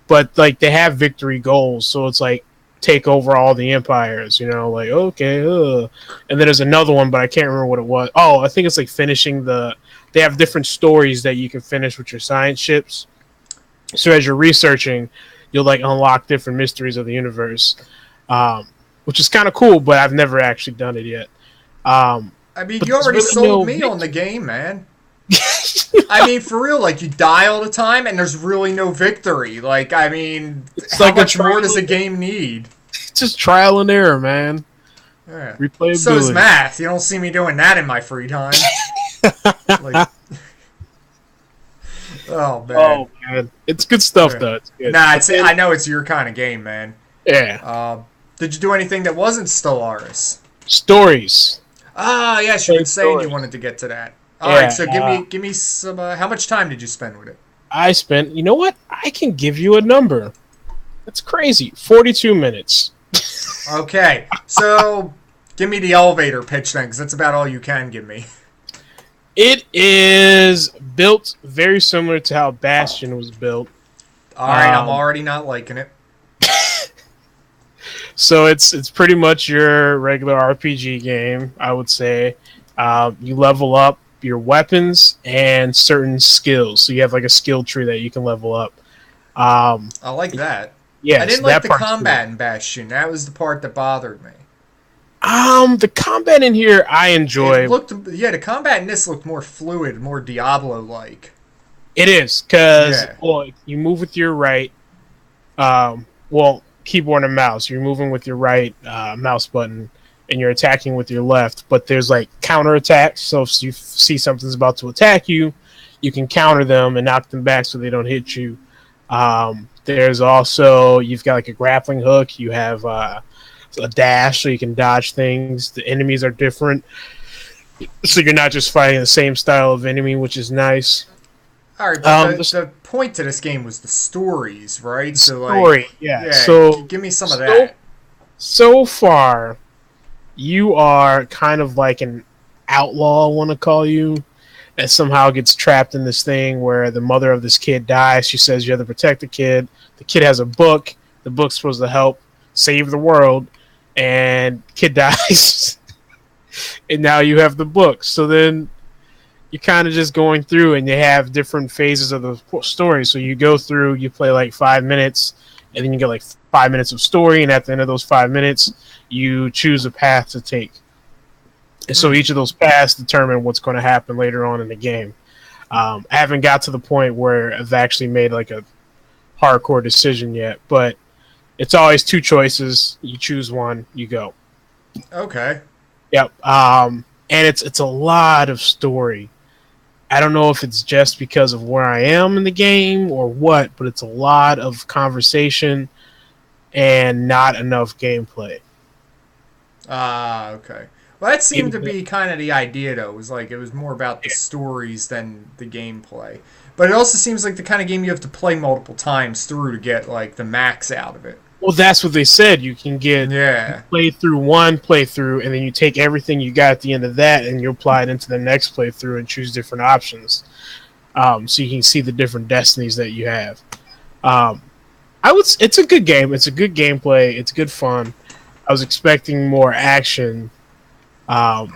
B: But like, they have victory goals, so it's like, take over all the empires, you know, like, okay, and then there's another one, but I can't remember what it was. Oh, I think it's like finishing they have different stories that you can finish with your science ships. So as you're researching, you'll like unlock different mysteries of the universe, which is kind of cool, but I've never actually done it yet.
A: I mean, you already sold me on the game, man. I mean, for real, like, you die all the time, and there's really no victory. Like, I mean, how much more does a game need?
B: It's just trial and error, man.
A: Yeah.
B: Replayability.
A: So is math. You don't see me doing that in my free time. Like, oh, man.
B: It's good stuff, though. It's good.
A: Nah, I know it's your kind of game, man.
B: Yeah.
A: Did you do anything that wasn't Stellaris?
B: Stories.
A: Ah, yes, you were saying you wanted to get to that. All right, so give me some. How much time did you spend with it?
B: I spent. You know what? I can give you a number. That's crazy. 42 minutes.
A: Okay, so give me the elevator pitch then, because that's about all you can give me.
B: It is built very similar to how Bastion was built.
A: All right, I'm already not liking it.
B: So it's pretty much your regular RPG game, I would say. You level up your weapons and certain skills. So you have like a skill tree that you can level up.
A: I like that.
B: Yeah,
A: I didn't like the combat in Bastion. That was the part that bothered me.
B: The combat in here I enjoy.
A: The combat in this looked more fluid, more Diablo-like.
B: It is, because you move with your right, keyboard and mouse. You're moving with your right mouse button, and you're attacking with your left. But there's like counter attacks. So if you see something's about to attack you, you can counter them and knock them back so they don't hit you. There's also, you've got like a grappling hook. You have a dash so you can dodge things. The enemies are different, so you're not just fighting the same style of enemy, which is nice.
A: All right, but the point to this game was the stories, right?
B: So
A: So give me some of that.
B: So far, you are kind of like an outlaw, I want to call you, that somehow gets trapped in this thing where the mother of this kid dies. She says you have to protect the kid. The kid has a book. The book's supposed to help save the world, and kid dies. And now you have the book. So then you're kind of just going through, and they have different phases of the story. So you go through, you play like 5 minutes, and then you get like 5 minutes of story, and at the end of those 5 minutes, you choose a path to take. And so each of those paths determine what's going to happen later on in the game. I haven't got to the point where I've actually made like a hardcore decision yet, but it's always 2 choices. You choose one, you go.
A: Okay.
B: Yep. And it's a lot of story. I don't know if it's just because of where I am in the game or what, but it's a lot of conversation and not enough gameplay.
A: Okay. Well, that seemed to be kind of the idea, though. It was more about the stories than the gameplay. But it also seems like the kind of game you have to play multiple times through to get like the max out of it.
B: Well, that's what they said. You can get play through one playthrough, and then you take everything you got at the end of that, and you apply it into the next playthrough and choose different options, so you can see the different destinies that you have. It's a good game. It's a good gameplay. It's good fun. I was expecting more action, but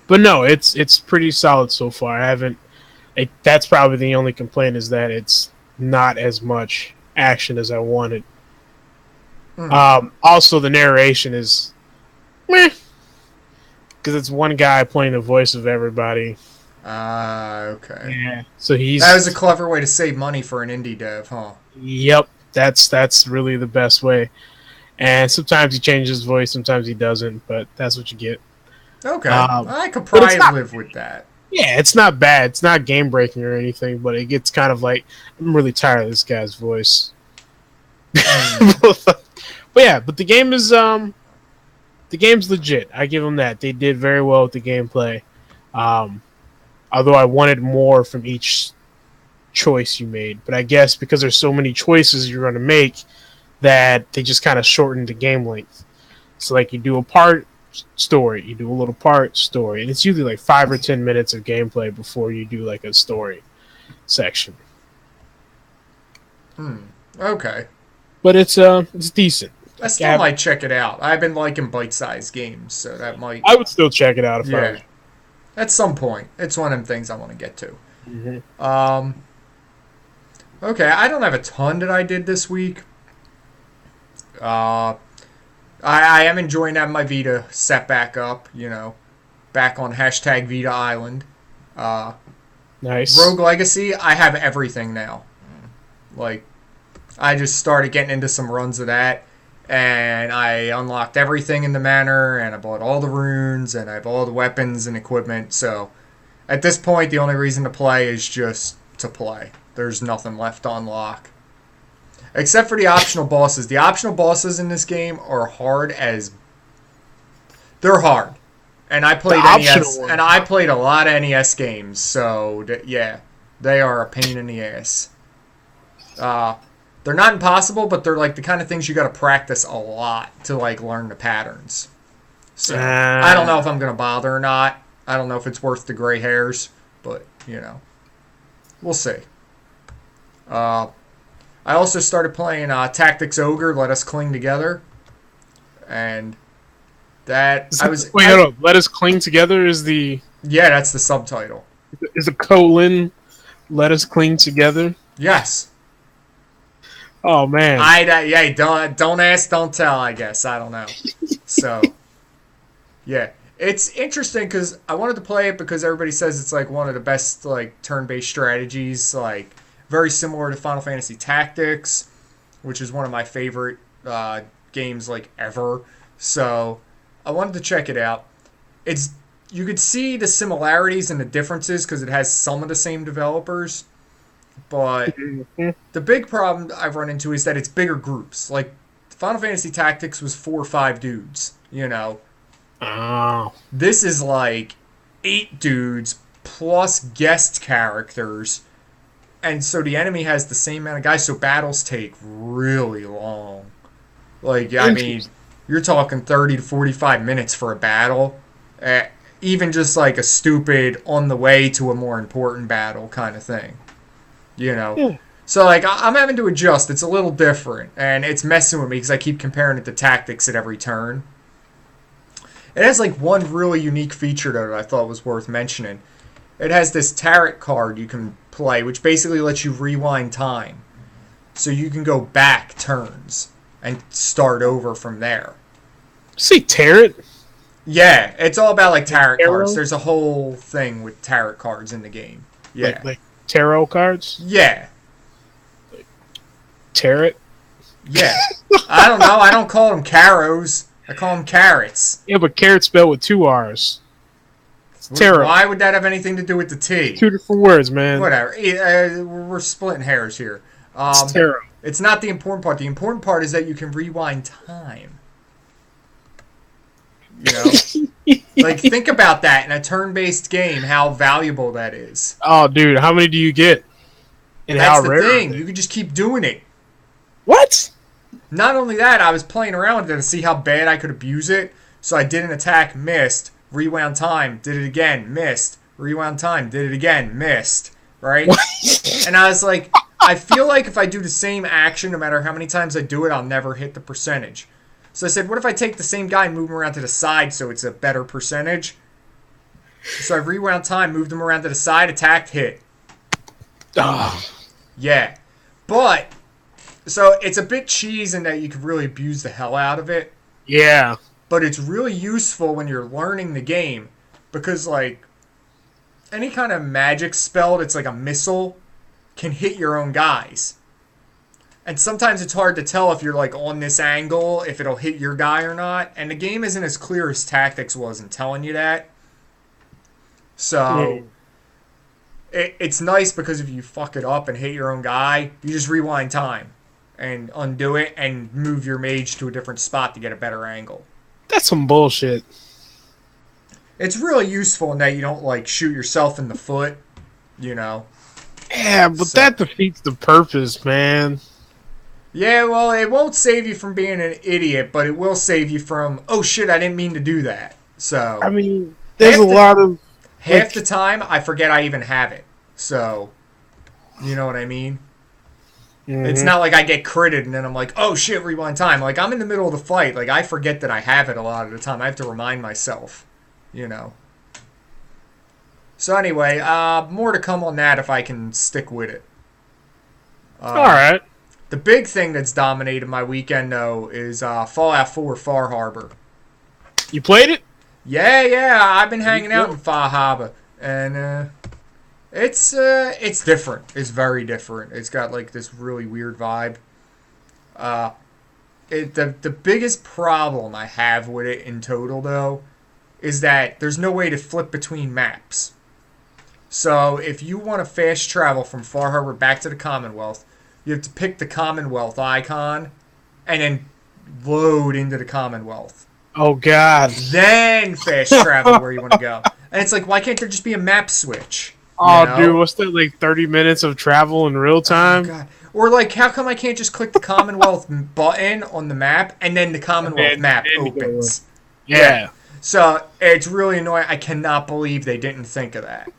B: no, it's pretty solid so far. I haven't. That's probably the only complaint, is that it's not as much action as I wanted. Also, the narration is meh, because it's one guy playing the voice of everybody.
A: Okay.
B: Yeah. So
A: that was a clever way to save money for an indie dev, huh?
B: Yep. That's really the best way. And sometimes he changes his voice, sometimes he doesn't, but that's what you get.
A: Okay. I could probably live with that.
B: Yeah, it's not bad. It's not game breaking or anything, but it gets kind of like, I'm really tired of this guy's voice. But yeah, but the game's legit. I give them that. They did very well with the gameplay. Although I wanted more from each choice you made, but I guess because there's so many choices you're going to make, that they just kind of shortened the game length. So like you do a part story, you do a little part story, and it's usually like 5 or 10 minutes of gameplay before you do like a story section.
A: Okay.
B: But it's decent.
A: I still might check it out. I've been liking bite-sized games, so that might...
B: I would still check it out if I was...
A: At some point. It's one of them things I want to get to. Okay, I don't have a ton that I did this week. I am enjoying having my Vita set back up, back on hashtag Vita Island.
B: Nice.
A: Rogue Legacy, I have everything now. Like, I just started getting into some runs of that, and I unlocked everything in the manor, and I bought all the runes, and I have all the weapons and equipment, so at this point, the only reason to play is just to play. There's nothing left to unlock. Except for the optional bosses. The optional bosses in this game are hard as... They're hard. And I played NES, and I played a lot of NES games, so yeah, they are a pain in the ass. They're not impossible, but they're like the kind of things you got to practice a lot to like learn the patterns. So I don't know if I'm gonna bother or not. I don't know if it's worth the gray hairs, but we'll see. I also started playing Tactics Ogre, Let Us Cling Together, and that
B: hold up. Let Us Cling Together is the...
A: Yeah, that's the subtitle.
B: Is a colon Let Us Cling Together?
A: Yes.
B: Oh man.
A: Don't ask, don't tell, I guess. I don't know. So, yeah. It's interesting because I wanted to play it because everybody says it's like one of the best like turn-based strategies, like very similar to Final Fantasy Tactics, which is one of my favorite games like ever. So I wanted to check it out. You could see the similarities and the differences because it has some of the same developers. But the big problem I've run into is that it's bigger groups. Like Final Fantasy Tactics was 4 or 5 dudes,
B: Oh.
A: This is like 8 dudes plus guest characters. And so the enemy has the same amount of guys, so battles take really long. Like, I mean, you're talking 30 to 45 minutes for a battle. Even just like a stupid on the way to a more important battle kind of thing. So, like, I'm having to adjust. It's a little different. And it's messing with me because I keep comparing it to Tactics at every turn. It has, like, one really unique feature that I thought was worth mentioning. it has this tarot card you can play, which basically lets you rewind time. So you can go back turns and start over from there.
B: See tarot?
A: Yeah, it's all about like tarot
B: Tarot?
A: cards. There's a whole thing with tarot cards in the game. Yeah.
B: Like tarot cards?
A: Yeah.
B: Tarot?
A: Yeah. I don't know. I don't call them carrows. I call them carrots.
B: Yeah, but carrot spelled with 2 R's. It's tarot.
A: Why would that have anything to do with the T?
B: 2 different words, man.
A: Whatever. We're splitting hairs here.
B: It's tarot.
A: It's not the important part. The important part is that you can rewind time. You know? Like, think about that in a turn-based game, how valuable that is.
B: Oh, dude, how many do you get? And
A: That's
B: how
A: the
B: rare?
A: thing. You can just keep doing it.
B: What?
A: Not only that, I was playing around with it to see how bad I could abuse it. So I did an attack, missed, rewound time, did it again, missed, rewound time, did it again, missed. Right? And I was like, I feel like if I do the same action, no matter how many times I do it, I'll never hit the percentage. So I said, what if I take the same guy and move him around to the side so it's a better percentage? So I rewound time, moved him around to the side, attacked, hit.
B: Oh.
A: Yeah. But, so it's a bit cheese in that you can really abuse the hell out of it.
B: Yeah.
A: But it's really useful when you're learning the game. Because, like, any kind of magic spell that's like a missile can hit your own guys. And sometimes it's hard to tell if you're like on this angle, if it'll hit your guy or not. And the game isn't as clear as Tactics was in telling you that. So it's nice because if you fuck it up and hit your own guy, you just rewind time and undo it and move your mage to a different spot to get a better angle.
B: That's some bullshit.
A: It's really useful in that you don't like shoot yourself in the foot, you know.
B: Yeah, but that defeats the purpose, man.
A: Yeah, well, it won't save you from being an idiot, but it will save you from, oh shit, I didn't mean to do that. So,
B: I mean, there's
A: half the time I forget I even have it. So, you know what I mean? Mm-hmm. It's not like I get critted and then I'm like, oh shit, rewind time. Like, I'm in the middle of the fight. Like, I forget that I have it a lot of the time. I have to remind myself, you know. So anyway, more to come on that if I can stick with it.
B: Alright.
A: The big thing that's dominated my weekend, though, is Fallout 4 Far Harbor.
B: You played it?
A: Yeah, I've been hanging out in Far Harbor, and it's different. It's very different. It's got like this really weird vibe. The biggest problem I have with it in total, though, is that there's no way to flip between maps. So if you want to fast travel from Far Harbor back to the Commonwealth, you have to pick the Commonwealth icon and then load into the Commonwealth.
B: Oh, God.
A: Then fast travel where you want to go. And it's like, why can't there just be a map switch?
B: Oh, dude, what's that, like 30 minutes of travel in real time?
A: Oh, God. Or, like, how come I can't just click the Commonwealth button on the map and then the Commonwealth map opens?
B: Yeah.
A: So, it's really annoying. I cannot believe they didn't think of that.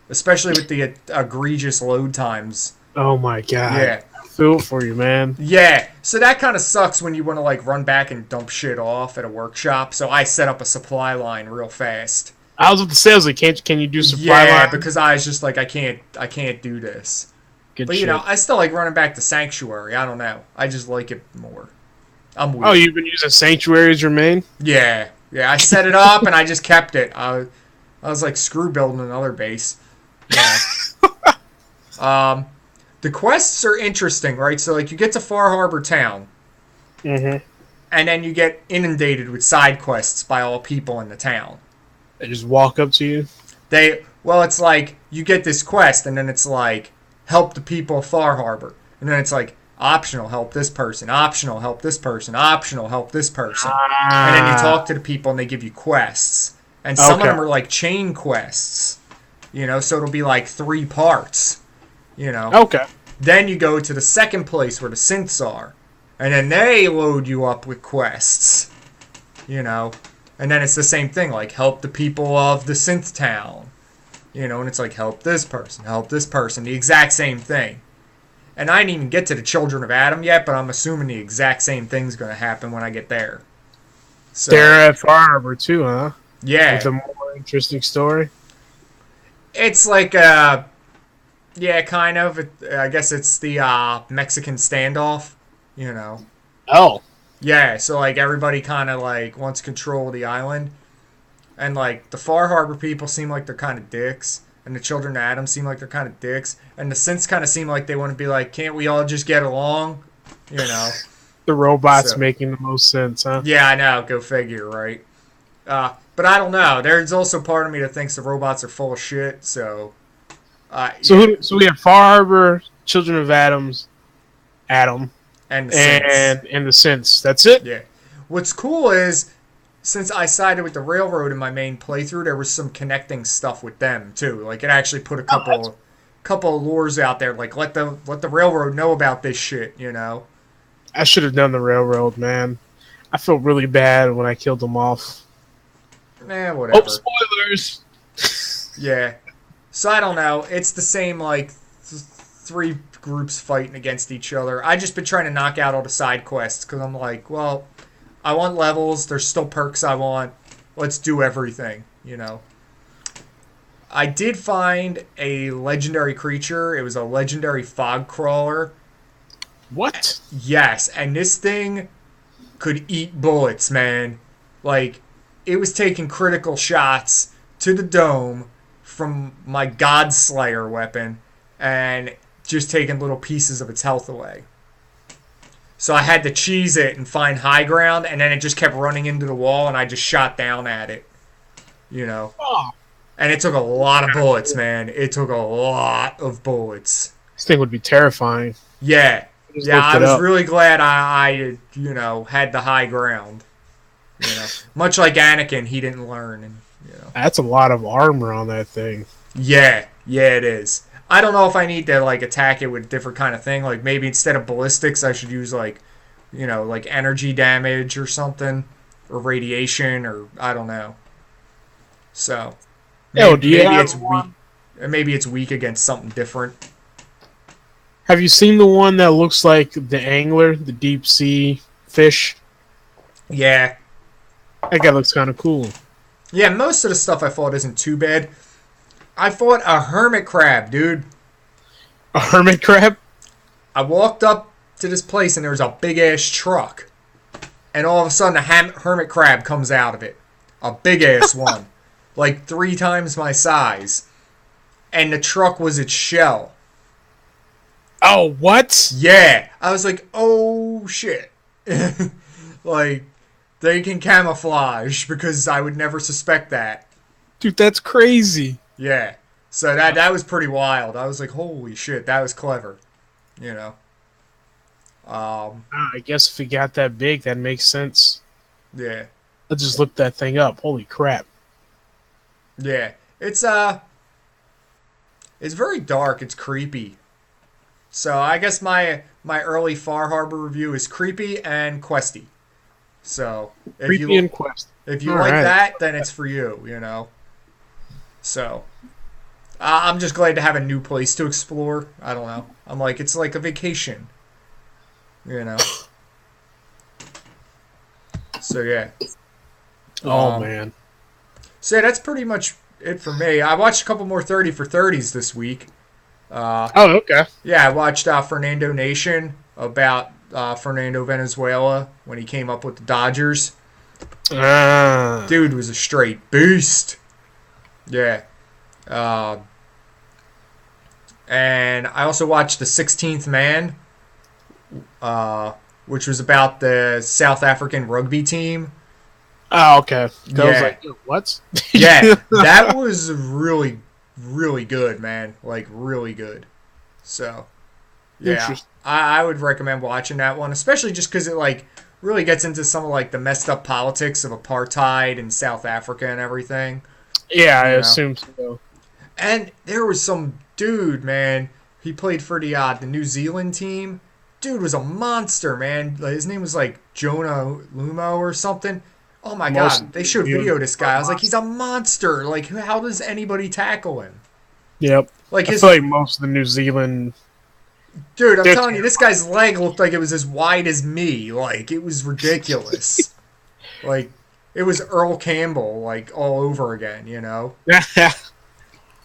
A: Especially with the egregious load times.
B: Oh, my God.
A: Yeah.
B: Feel it for you, man.
A: Yeah, so that kind of sucks when you want to like run back and dump shit off at a workshop. So I set up a supply line real fast.
B: I was with the sales. Like, can you do supply line?
A: Yeah, because I was just like, I can't do this.
B: Good
A: but
B: shit.
A: You know, I still like running back to Sanctuary. I don't know. I just like it more. I'm weird.
B: Oh, you've been using Sanctuary as your main?
A: Yeah. I set it up and I just kept it. I was like, screw building another base. Yeah. The quests are interesting, right? So, like, you get to Far Harbor Town, and then you get inundated with side quests by all people in the town.
B: They just walk up to you?
A: It's like, you get this quest, and then it's like, help the people of Far Harbor. And then it's like, optional, help this person, optional, help this person, optional, help this person. And then you talk to the people, and they give you quests. And some of them are, like, chain quests. You know, so it'll be, like, 3 parts. You know.
B: Okay.
A: Then you go to the second place where the synths are. And then they load you up with quests. You know. And then it's the same thing. Like, help the people of the synth town. You know, and it's like, help this person, help this person. The exact same thing. And I didn't even get to the Children of Adam yet, but I'm assuming the exact same thing's going to happen when I get there. So,
B: they're at Far Harbor too, huh?
A: Yeah.
B: With a more interesting story?
A: It's like yeah, kind of. I guess it's the Mexican standoff. You know.
B: Oh,
A: Yeah, so like everybody kind of like wants control of the island, and like the Far Harbor people seem like they're kind of dicks, and the Children of Adam seem like they're kind of dicks, and the Synths kind of seem like they want to be like, can't we all just get along? You know.
B: the robots
A: So
B: making the most sense, huh?
A: yeah, I know. Go figure, right? But I don't know. There's also part of me that thinks the robots are full of shit. So,
B: So,
A: yeah,
B: so we have Far Harbor, Children of Adam,
A: and the Synths.
B: and the Synths. That's it.
A: Yeah. What's cool is since I sided with the railroad in my main playthrough, there was some connecting stuff with them too. Like it actually put a couple of lures out there. Like let the railroad know about this shit. You know.
B: I should have done the railroad, man. I felt really bad when I killed them off.
A: Whatever.
B: Oh, spoilers!
A: Yeah. So I don't know. It's the same like three groups fighting against each other. I just been trying to knock out all the side quests because I'm like, well, I want levels. There's still perks I want. Let's do everything. You know. I did find a legendary creature. It was a legendary fog crawler.
B: What?
A: Yes, and this thing could eat bullets, man. Like, it was taking critical shots to the dome from my God Slayer weapon and just taking little pieces of its health away. So I had to cheese it and find high ground, and then it just kept running into the wall, and I just shot down at it. You know?
B: Oh,
A: And it took a lot of bullets, man. It took a lot of bullets.
B: this thing would be terrifying.
A: Yeah.
B: Just
A: Yeah,
B: looked
A: I
B: it
A: was
B: up.
A: really glad I had the high ground. You know, much like Anakin, he didn't learn, and
B: That's a lot of armor on that thing.
A: yeah, it is. I don't know if I need to like attack it with a different kind of thing. Like maybe instead of ballistics, I should use like, like energy damage or something, or radiation, or I don't know. So
B: Yo, do you
A: maybe
B: have
A: it's weak. Maybe it's weak against something different.
B: Have you seen the one that looks like the angler, the deep sea fish?
A: Yeah,
B: That guy looks kind of cool.
A: yeah. Most of the stuff I fought isn't too bad. I fought a hermit crab, dude.
B: A hermit crab?
A: I walked up to this place and there was a big ass truck. And all of a sudden a hermit crab comes out of it. A big ass one. Like 3 times my size. And the truck was its shell.
B: Oh, what?
A: Yeah. I was like, oh shit. Like, they can camouflage because I would never suspect that.
B: Dude, that's crazy.
A: Yeah. So that was pretty wild. I was like, holy shit, that was clever. You know.
B: I guess if it got that big, that makes sense.
A: Yeah.
B: Let's just look that thing up. Holy crap.
A: Yeah. It's very dark, it's creepy. So I guess my early Far Harbor review is creepy and questy. So
B: Creepy and quest.
A: if you
B: All
A: like
B: right.
A: that, then it's for you, you know. So I'm just glad to have a new place to explore. I don't know. I'm like it's like a vacation. You know. So yeah.
B: Oh, man.
A: So yeah, that's pretty much it for me. I watched a couple more 30 for 30s this week.
B: Oh, okay.
A: Yeah, I watched Fernando Nation about Fernando Venezuela when he came up with the Dodgers. Dude was a straight beast. Yeah. And I also watched The 16th Man, which was about the South African rugby team.
B: Oh, okay. I was
A: Yeah.
B: like, what?
A: Yeah, that was really, really good, man. Like, really good. So, yeah,
B: Interesting.
A: I would recommend watching that one, especially just because it, like, really gets into some of, like, the messed up politics of apartheid in South Africa and everything.
B: Yeah, I
A: You know.
B: assume so.
A: And there was some dude, man. He played for the New Zealand team. Dude was a monster, man. Like, his name was, like, Jonah Lumo or something. Oh, my
B: Most
A: God. They showed video of this guy. I was like, he's a monster. Like, how does anybody tackle him?
B: Yep.
A: Like,
B: I
A: his...
B: feel like most of the New Zealand...
A: Dude, I'm
B: They're
A: telling you, this guy's leg looked like it was as wide as me. Like, it was ridiculous. Like, it was Earl Campbell, like, all over again, you know?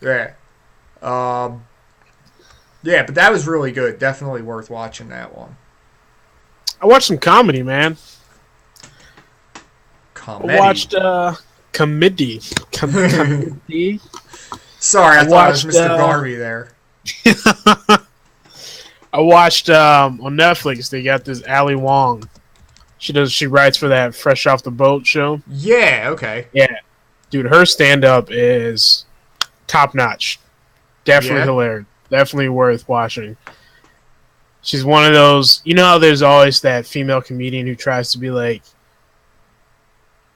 A: Yeah. Yeah, but that was really good. Definitely worth watching that one.
B: I watched some comedy, man.
A: Comedy.
B: I watched comedy. Comedy.
A: Sorry, I thought
B: watched,
A: I was Mr. Garvey there.
B: I watched on Netflix. They got this Ali Wong. She writes for that Fresh Off the Boat show.
A: Yeah. Okay.
B: Yeah, dude, her stand up is top notch. Definitely hilarious. Definitely worth watching. She's one of those. You know how there's always that female comedian who tries to be like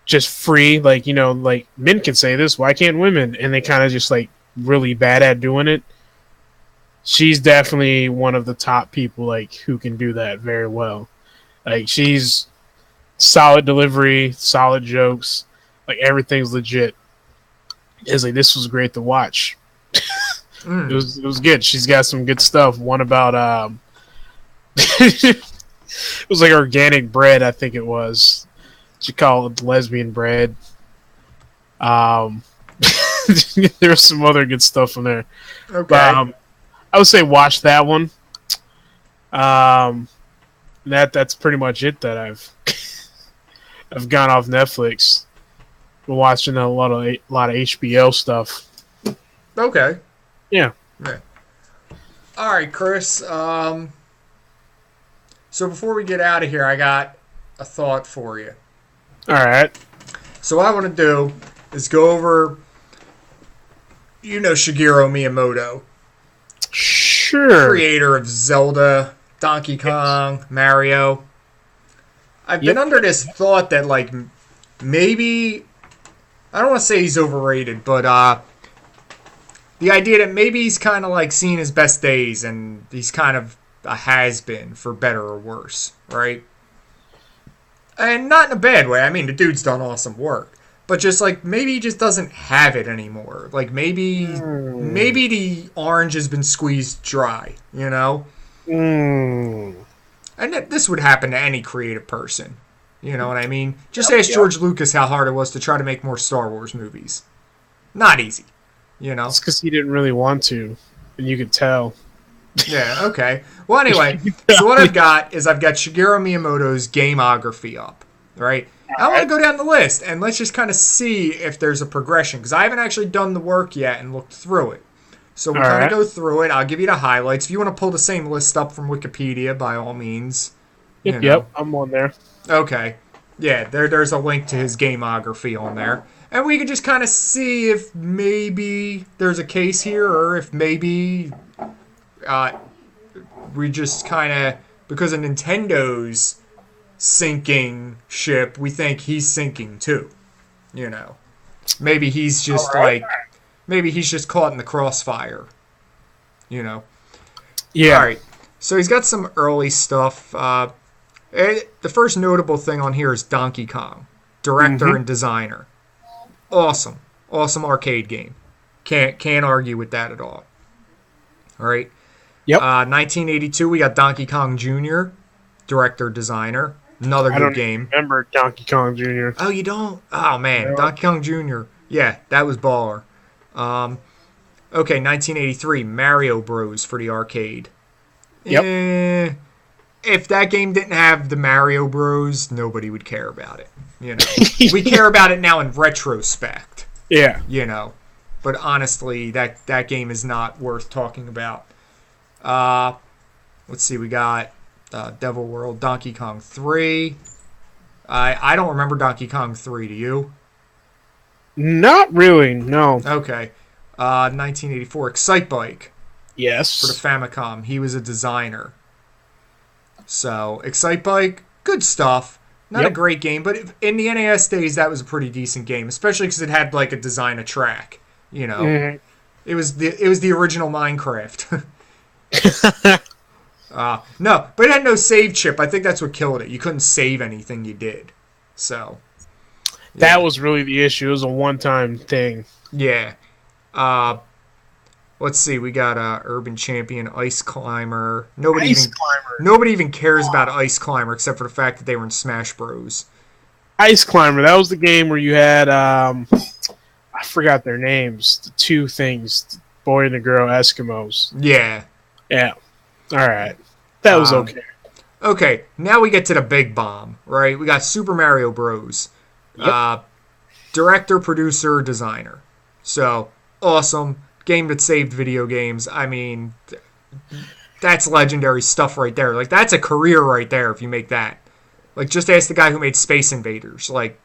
B: just free, like, you know, like men can say this, why can't women? And they kind of just like really bad at doing it. She's definitely one of the top people like who can do that very well. Like, she's solid delivery, solid jokes, like everything's legit. It's like, this was great to watch. It was good. She's got some good stuff. One about it was like organic bread, I think it was. She called it lesbian bread. There's some other good stuff in there.
A: Okay.
B: But, I would say watch that one. That's pretty much it that I've gone off Netflix. Been watching a lot of HBO stuff.
A: Okay.
B: Yeah.
A: All right, Chris. So before we get out of here, I got a thought for you.
B: All right.
A: So what I want to do is go over, Shigeru Miyamoto.
B: Sure.
A: Creator of Zelda, Donkey Kong, Mario. I've been under this thought that, like, maybe, I don't want to say he's overrated, but the idea that maybe he's kind of like seen his best days and he's kind of a has-been, for better or worse, right? And not in a bad way. I mean, the dude's done awesome work. But just like, maybe he just doesn't have it anymore. Like, maybe the orange has been squeezed dry, you know? And this would happen to any creative person. You know what I mean? Just ask George Lucas how hard it was to try to make more Star Wars movies. Not easy, you know?
B: It's because he didn't really want to, and you could tell.
A: Yeah, okay. Well, anyway, so what I've got Shigeru Miyamoto's gamography up, right? I want to go down the list, and let's just kind of see if there's a progression, because I haven't actually done the work yet and looked through it. So we'll kind of go through it. I'll give you the highlights. If you want to pull the same list up from Wikipedia, by all means.
B: Yep, I'm on there.
A: Okay. Yeah, there's a link to his gamography on there. And we can just kind of see if maybe there's a case here, or if maybe we just kind of, because of Nintendo's sinking ship, we think he's sinking too. You know, maybe he's just maybe he's just caught in the crossfire. You know. Yeah. All right. So he's got some early stuff. The first notable thing on here is Donkey Kong, director and designer. Awesome arcade game. Can't argue with that at all. All right.
B: Yep.
A: 1982, we got Donkey Kong Jr., director, designer. Another good game.
B: Remember Donkey Kong Jr.
A: Oh, you don't? Oh, man. Yeah. Donkey Kong Jr. Yeah, that was baller. Okay, 1983, Mario Bros. For the arcade.
B: Yep.
A: If that game didn't have the Mario Bros., nobody would care about it. You know, we care about it now in retrospect.
B: Yeah.
A: You know, but honestly, that game is not worth talking about. Let's see, we got Devil World, Donkey Kong 3. I don't remember Donkey Kong 3, do you?
B: Not really, no.
A: Okay. 1984, Excitebike.
B: Yes.
A: For the Famicom. He was a designer. So, Excitebike, good stuff. Not a great game, but in the NES days, that was a pretty decent game, especially because it had like a design a track. You know, it was the original Minecraft. No, but it had no save chip. I think that's what killed it. You couldn't save anything you did. So
B: that was really the issue. It was a one-time thing.
A: Yeah. Let's see. We got Urban Champion, Ice Climber. Nobody even cares about Ice Climber except for the fact that they were in Smash Bros.
B: Ice Climber. That was the game where you had I forgot their names. The two things, the boy and the girl Eskimos.
A: Yeah.
B: Yeah. All right. That was okay.
A: Okay, now we get to the big bomb, right? We got Super Mario Bros.
B: Yep.
A: Director, producer, designer. So, awesome. Game that saved video games. I mean, that's legendary stuff right there. Like, that's a career right there if you make that. Like, just ask the guy who made Space Invaders. Like,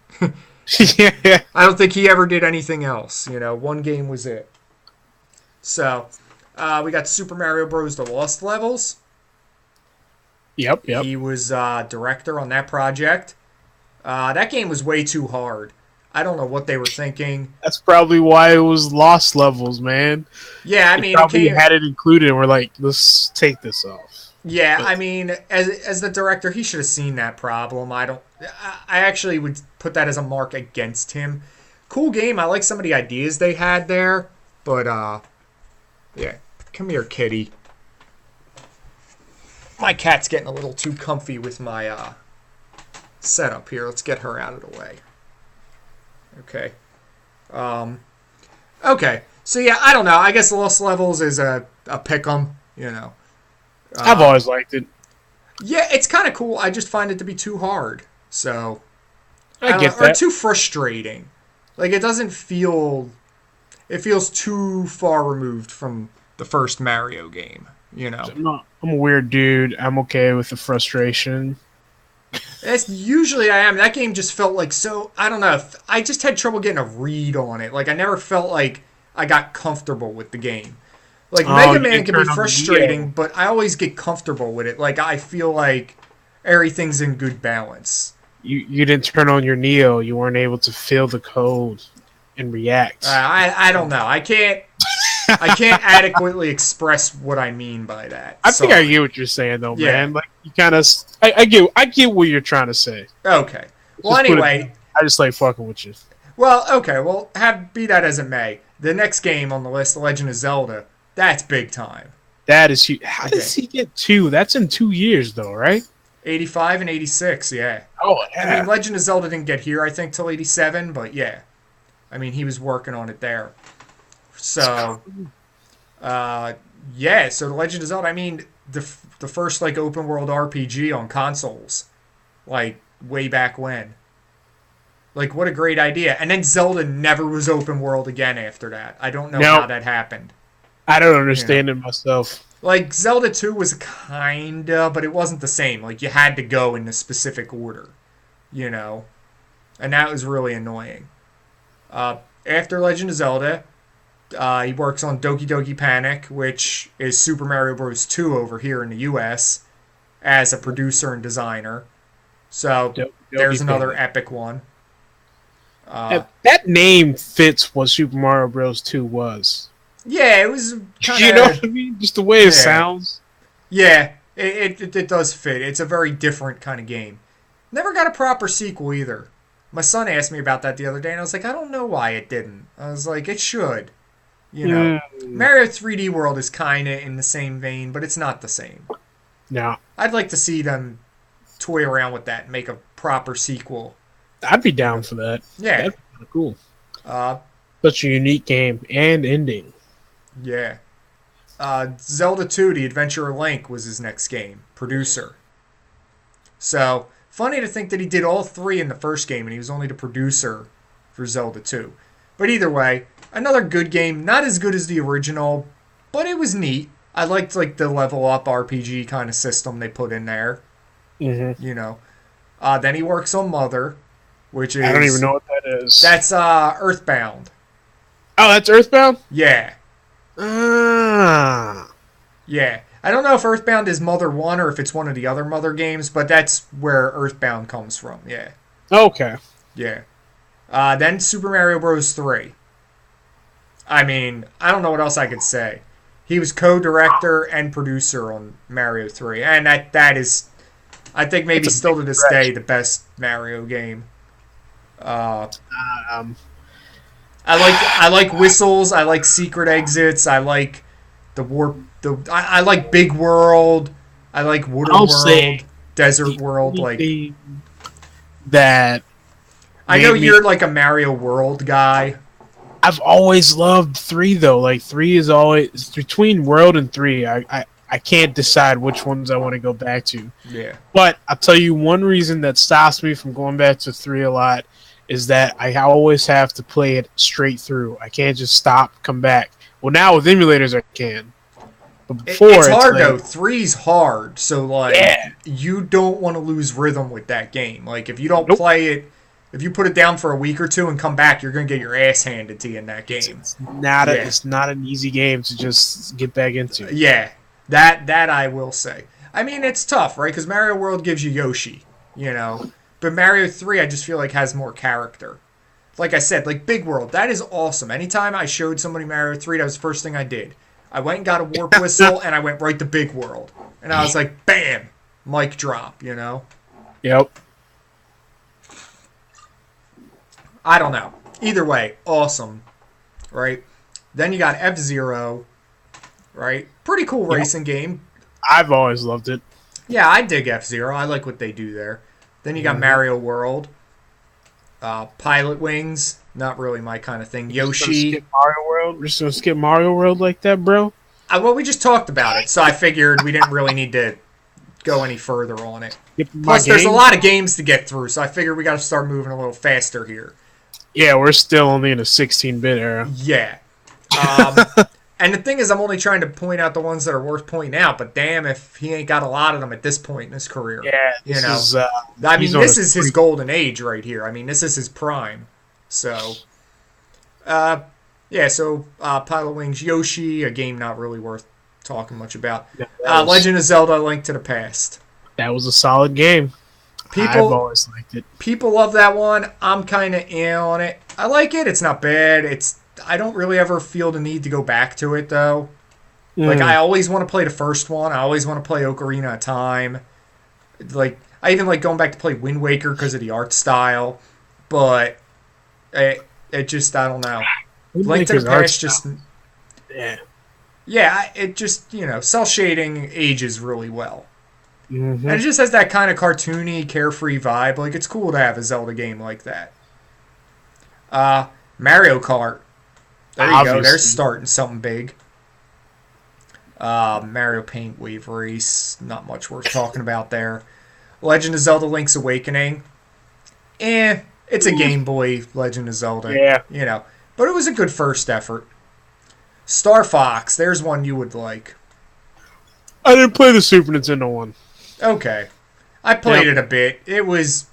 B: Yeah.
A: I don't think he ever did anything else. You know, one game was it. So, we got Super Mario Bros. The Lost Levels.
B: Yep.
A: He was director on that project. That game was way too hard. I don't know what they were thinking.
B: That's probably why it was Lost Levels, man.
A: Yeah, I
B: They
A: mean,
B: probably had it included, and we're like, let's take this off.
A: Yeah, I mean, as the director, he should have seen that problem. I actually would put that as a mark against him. Cool game. I like some of the ideas they had there, but yeah, come here, kitty. My cat's getting a little too comfy with my setup here. Let's get her out of the way. Okay. Okay. So yeah, I don't know. I guess Lost Levels is a pick-em, you know.
B: I've always liked it.
A: Yeah, it's kind of cool. I just find it to be too hard. So
B: I get that.
A: or too frustrating. Like it doesn't feel. It feels too far removed from the first Mario game. You know.
B: I'm a weird dude. I'm okay with the frustration.
A: That's usually I am. That game just felt like so. I don't know. I just had trouble getting a read on it. Like I never felt like I got comfortable with the game. Like Mega Man can be frustrating, but I always get comfortable with it. Like I feel like everything's in good balance.
B: You didn't turn on your Neo. You weren't able to feel the code and react.
A: I don't know. I can't adequately express what I mean by that.
B: I think I get what you're saying, though,
A: Yeah.
B: man. Like you kind of, I get what you're trying to say.
A: Okay. Well,
B: Just
A: anyway,
B: I just like fucking with you.
A: well, okay. Well, be that as it may, the next game on the list, The Legend of Zelda, that's big time.
B: That is huge. How does he get 2? That's in 2 years, though, right?
A: 85 and 86, yeah.
B: Oh, yeah.
A: I mean, Legend of Zelda didn't get here, I think, till 87, but yeah. I mean, he was working on it there. So, yeah, so The Legend of Zelda, I mean, the first, like, open world RPG on consoles, like, way back when. Like, what a great idea. And then Zelda never was open world again after that. I don't know how that happened.
B: I don't understand it myself.
A: Like, Zelda 2 was kinda, but it wasn't the same. Like, you had to go in a specific order, you know? And that was really annoying. After Legend of Zelda, he works on Doki Doki Panic, which is Super Mario Bros. 2 over here in the US, as a producer and designer. So, there's another epic one.
B: That name fits what Super Mario Bros. 2 was.
A: Yeah, it was kind of...
B: You know what I mean? Just the way it sounds.
A: Yeah, it does fit. It's a very different kind of game. Never got a proper sequel either. My son asked me about that the other day, and I was like, I don't know why it didn't. I was like, it should. You know, Mario 3D World is kind of in the same vein, but it's not the same.
B: No.
A: I'd like to see them toy around with that and make a proper sequel.
B: I'd be down for that.
A: Yeah.
B: That'd be kind of cool.
A: Uh,
B: Such a unique game and ending.
A: Yeah. Zelda 2, The Adventure of Link, was his next game. Producer. So, funny to think that he did all 3 in the first game, and he was only the producer for Zelda 2. But either way, another good game. Not as good as the original, but it was neat. I liked like the level up RPG kind of system they put in there.
B: Mm-hmm.
A: You know. Then he works on Mother, which is...
B: I don't even know what that is.
A: That's Earthbound.
B: Oh, that's Earthbound?
A: Yeah.
B: Ah.
A: Yeah. I don't know if Earthbound is Mother 1 or if it's one of the other Mother games, but that's where Earthbound comes from. Yeah.
B: Okay.
A: Yeah. Then Super Mario Bros. 3. I mean, I don't know what else I could say. He was co-director and producer on Mario 3, and that is, I think, maybe still to this day, the best Mario game. I like whistles. I like secret exits. I like the warp. I like Big World. I like Water World, Desert World. Like
B: that.
A: I know you're like a Mario World guy.
B: I've always loved 3 though. Like 3 is always between World and 3. I can't decide which ones I want to go back to.
A: Yeah.
B: But I'll tell you one reason that stops me from going back to 3 a lot is that I always have to play it straight through. I can't just stop, come back. Well, now with emulators I can. But before
A: It's hard
B: like,
A: though. 3's hard, so like you don't want to lose rhythm with that game. Like if you don't play it, if you put it down for a week or two and come back, you're gonna get your ass handed to you in that game.
B: It's not an easy game to just get back into.
A: Yeah, that I will say. I mean, it's tough, right? Because Mario World gives you Yoshi, you know, but Mario 3 I just feel like has more character. Like I said, like Big World, that is awesome. Anytime I showed somebody Mario 3, that was the first thing I did. I went and got a warp whistle, and I went right to Big World. And I was like, bam, mic drop, you know?
B: Yep.
A: I don't know. Either way, awesome, right? Then you got F-Zero, right? Pretty cool racing game.
B: I've always loved it.
A: Yeah, I dig F-Zero. I like what they do there. Then you got Mario World. Pilot Wings, not really my kind of thing. Yoshi.
B: Skip Mario World? We're just going to skip Mario World like that, bro?
A: Well, we just talked about it, so I figured we didn't really need to go any further on it. Plus, there's a lot of games to get through, so I figured we got to start moving a little faster here.
B: Yeah, we're still only in a 16-bit era.
A: Yeah. And the thing is, I'm only trying to point out the ones that are worth pointing out, but damn if he ain't got a lot of them at this point in his career.
B: Yeah,
A: I mean, this is his golden age right here. I mean, this is his prime. So, Pilot Wings, Yoshi, a game not really worth talking much about. Legend of Zelda, Link to the Past.
B: That was a solid game. I've always liked it.
A: People love that one. I'm kind of in on it. I like it. It's not bad. I don't really ever feel the need to go back to it, though. Like, I always want to play the first one. I always want to play Ocarina of Time. Like, I even like going back to play Wind Waker because of the art style. But it just, I don't know. Link to the Past just...
B: Yeah.
A: Yeah, it just, cell shading ages really well.
B: Mm-hmm.
A: And it just has that kind of cartoony, carefree vibe. Like, it's cool to have a Zelda game like that. Mario Kart. There you go. They're starting something big. Mario Paint Wave Race. Not much worth talking about there. Legend of Zelda Link's Awakening. It's a Game Boy Legend of Zelda.
B: Yeah.
A: But it was a good first effort. Star Fox. There's one you would like.
B: I didn't play the Super Nintendo one.
A: Okay. I played it a bit. It was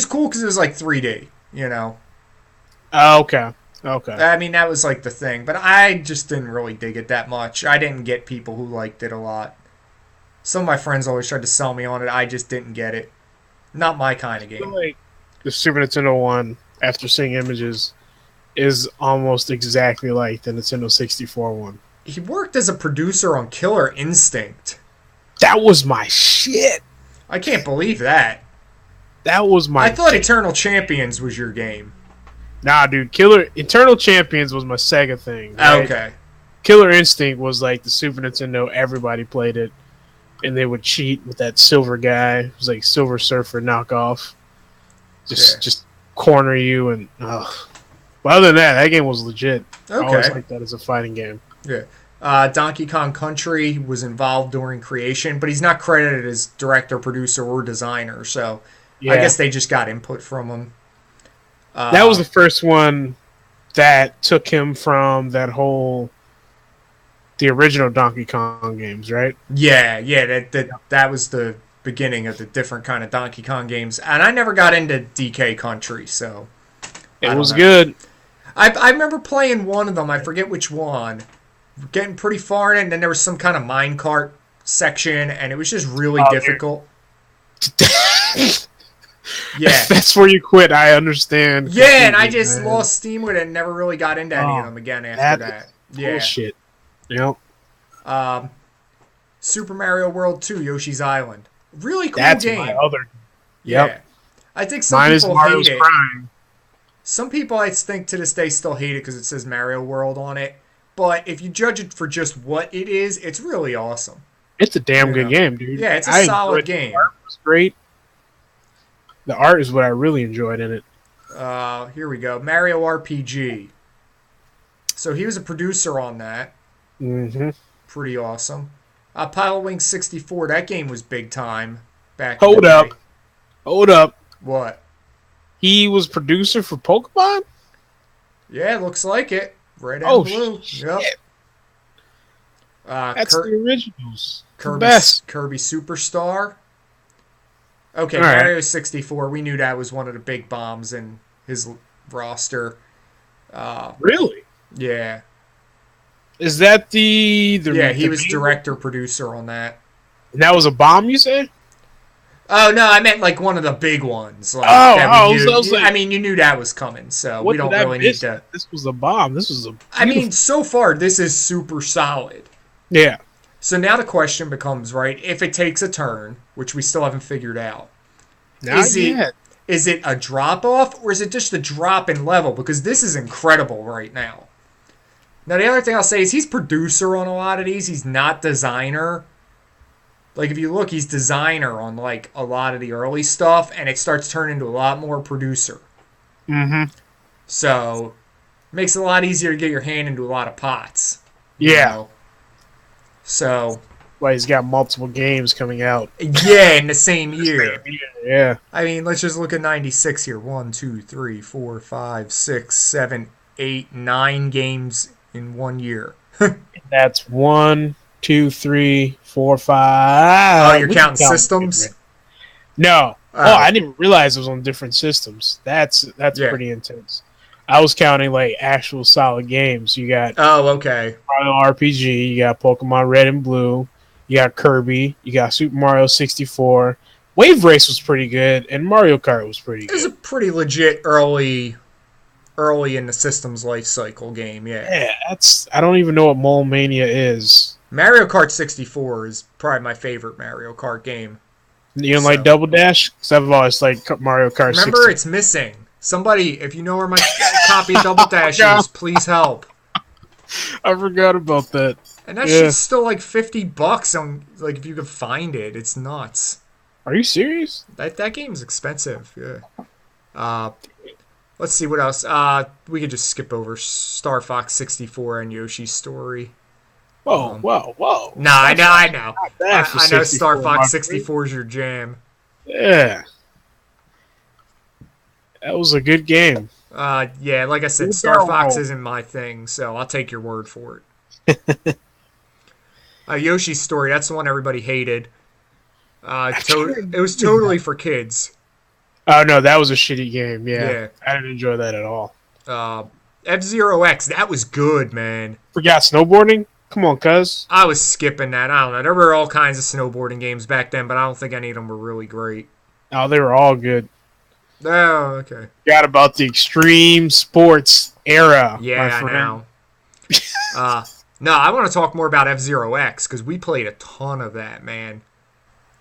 A: cool because it was like 3D,
B: Okay.
A: I mean, that was like the thing. But I just didn't really dig it that much. I didn't get people who liked it a lot. Some of my friends always tried to sell me on it. I just didn't get it. Not my kind of game.
B: I feel like the Super Nintendo one, after seeing images, is almost exactly like the Nintendo 64 one.
A: He worked as a producer on Killer Instinct.
B: That was my shit.
A: I can't believe that.
B: That was my...
A: I thought Eternal Champions was your game.
B: Nah, dude. Eternal Champions was my Sega thing. Right?
A: Okay.
B: Killer Instinct was like the Super Nintendo. Everybody played it. And they would cheat with that silver guy. It was like Silver Surfer knockoff. Just corner you and... But other than that game was legit.
A: Okay.
B: I always liked that as a fighting game.
A: Yeah. Donkey Kong Country was involved during creation, but he's not credited as director, producer, or designer, so I guess they just got input from him.
B: That was the first one that took him from the original Donkey Kong games, right?
A: Yeah, that was the beginning of the different kind of Donkey Kong games, and I never got into DK Country, so...
B: It was good.
A: I remember playing one of them, I forget which one, getting pretty far in it, and then there was some kind of minecart section, and it was just really difficult. Yeah.
B: That's where you quit, I understand.
A: Yeah, and I just lost steam with it and never really got into any of them again after that. Yeah.
B: Bullshit. Yep.
A: Super Mario World 2, Yoshi's Island. Really cool
B: That's
A: game.
B: My other...
A: Yep.
B: Yeah.
A: I think some people hate it.
B: Crying.
A: Some people, I think, to this day still hate it because it says Mario World on it. But if you judge it for just what it is, it's really awesome.
B: It's a damn good game, dude.
A: Yeah, it's a solid game.
B: The art was great. The art is what I really enjoyed in it.
A: Here we go. Mario RPG. So he was a producer on that.
B: Mm-hmm.
A: Pretty awesome. Pilot Wings 64, that game was big time back in the
B: Hold
A: day.
B: up. Hold up.
A: What?
B: He was producer for Pokemon?
A: Yeah, looks like it. Red and
B: Oh,
A: blue.
B: shit.
A: Yep.
B: That's the originals. The
A: Kirby,
B: best.
A: Kirby Superstar. Okay,
B: All right.
A: Mario 64, we knew that was one of the big bombs in his roster.
B: Really?
A: Yeah.
B: Is that the
A: Yeah, he
B: the
A: was
B: main
A: director-producer on that.
B: And that was a bomb, you said?
A: Oh, no, I meant like one of the big ones. Like,
B: Oh,
A: that
B: oh,
A: we knew.
B: I was like-
A: I mean, you knew that was coming, so we don't really need to...
B: This was a bomb. This was a
A: I mean, so far, this is super solid.
B: yeah.
A: So now the question becomes, right, if it takes a turn, which we still haven't figured out,
B: Not yet.
A: is it a drop-off, or is it just a drop in level? Because this is incredible right now. Now, the other thing I'll say is he's producer on a lot of these. He's not designer. Like, if you look, he's designer on, like, a lot of the early stuff, and it starts turning into a lot more producer.
B: Mm-hmm.
A: So, it makes it a lot easier to get your hand into a lot of pots. you
B: Yeah.
A: know? So,
B: Well, he's got multiple games coming out.
A: yeah, in the same year.
B: Yeah.
A: I mean, let's just look at 96 here. 1, 2, 3, 4, 5, 6, 7, 8, 9 games in 1 year.
B: That's 1, 2, 3, 4, 5.
A: Oh, you're counting systems?
B: No. Oh, I didn't realize it was on different systems. That's
A: Yeah.
B: pretty intense. I was counting like actual solid games. You got
A: Oh, okay.
B: Mario RPG, you got Pokemon Red and Blue, you got Kirby, you got Super Mario 64. Wave Race was pretty good, and Mario Kart was pretty
A: It was a
B: good.
A: pretty legit early in the system's life cycle game, yeah.
B: Yeah, I don't even know what Mole Mania is.
A: Mario Kart 64 is probably my favorite Mario Kart game.
B: You don't like Double Dash? Because I've always liked Mario Kart 64.
A: Remember, it's missing. Somebody, if you know where my copy of Double Dash is, please help.
B: I forgot about that.
A: And that shit's still like $50 on, like, if you could find it. It's nuts.
B: Are you serious?
A: That game's expensive, yeah. Let's see what else. We could just skip over Star Fox 64 and Yoshi's Story.
B: Whoa.
A: No, I know. I
B: bad for
A: know
B: 64,
A: Star Fox
B: my
A: 64 is your jam.
B: Yeah. That was a good game.
A: Yeah, like I said,
B: Good
A: Star
B: barrel
A: Fox
B: roll.
A: isn't my thing, so I'll take your word for it. Yoshi's Story, that's the one everybody hated. It was totally for kids.
B: Oh, no, that was a shitty game. Yeah.
A: Yeah.
B: I didn't enjoy that at all.
A: F-Zero X, that was good, man.
B: Forgot snowboarding? Come on, cuz.
A: I was skipping that. I don't know. There were all kinds of snowboarding games back then, but I don't think any of them were really great.
B: Oh, they were all good.
A: Oh, okay.
B: Forgot about the extreme sports era.
A: Yeah,
B: my
A: I
B: friend.
A: know. No, I want to talk more about F-Zero X, because we played a ton of that, man.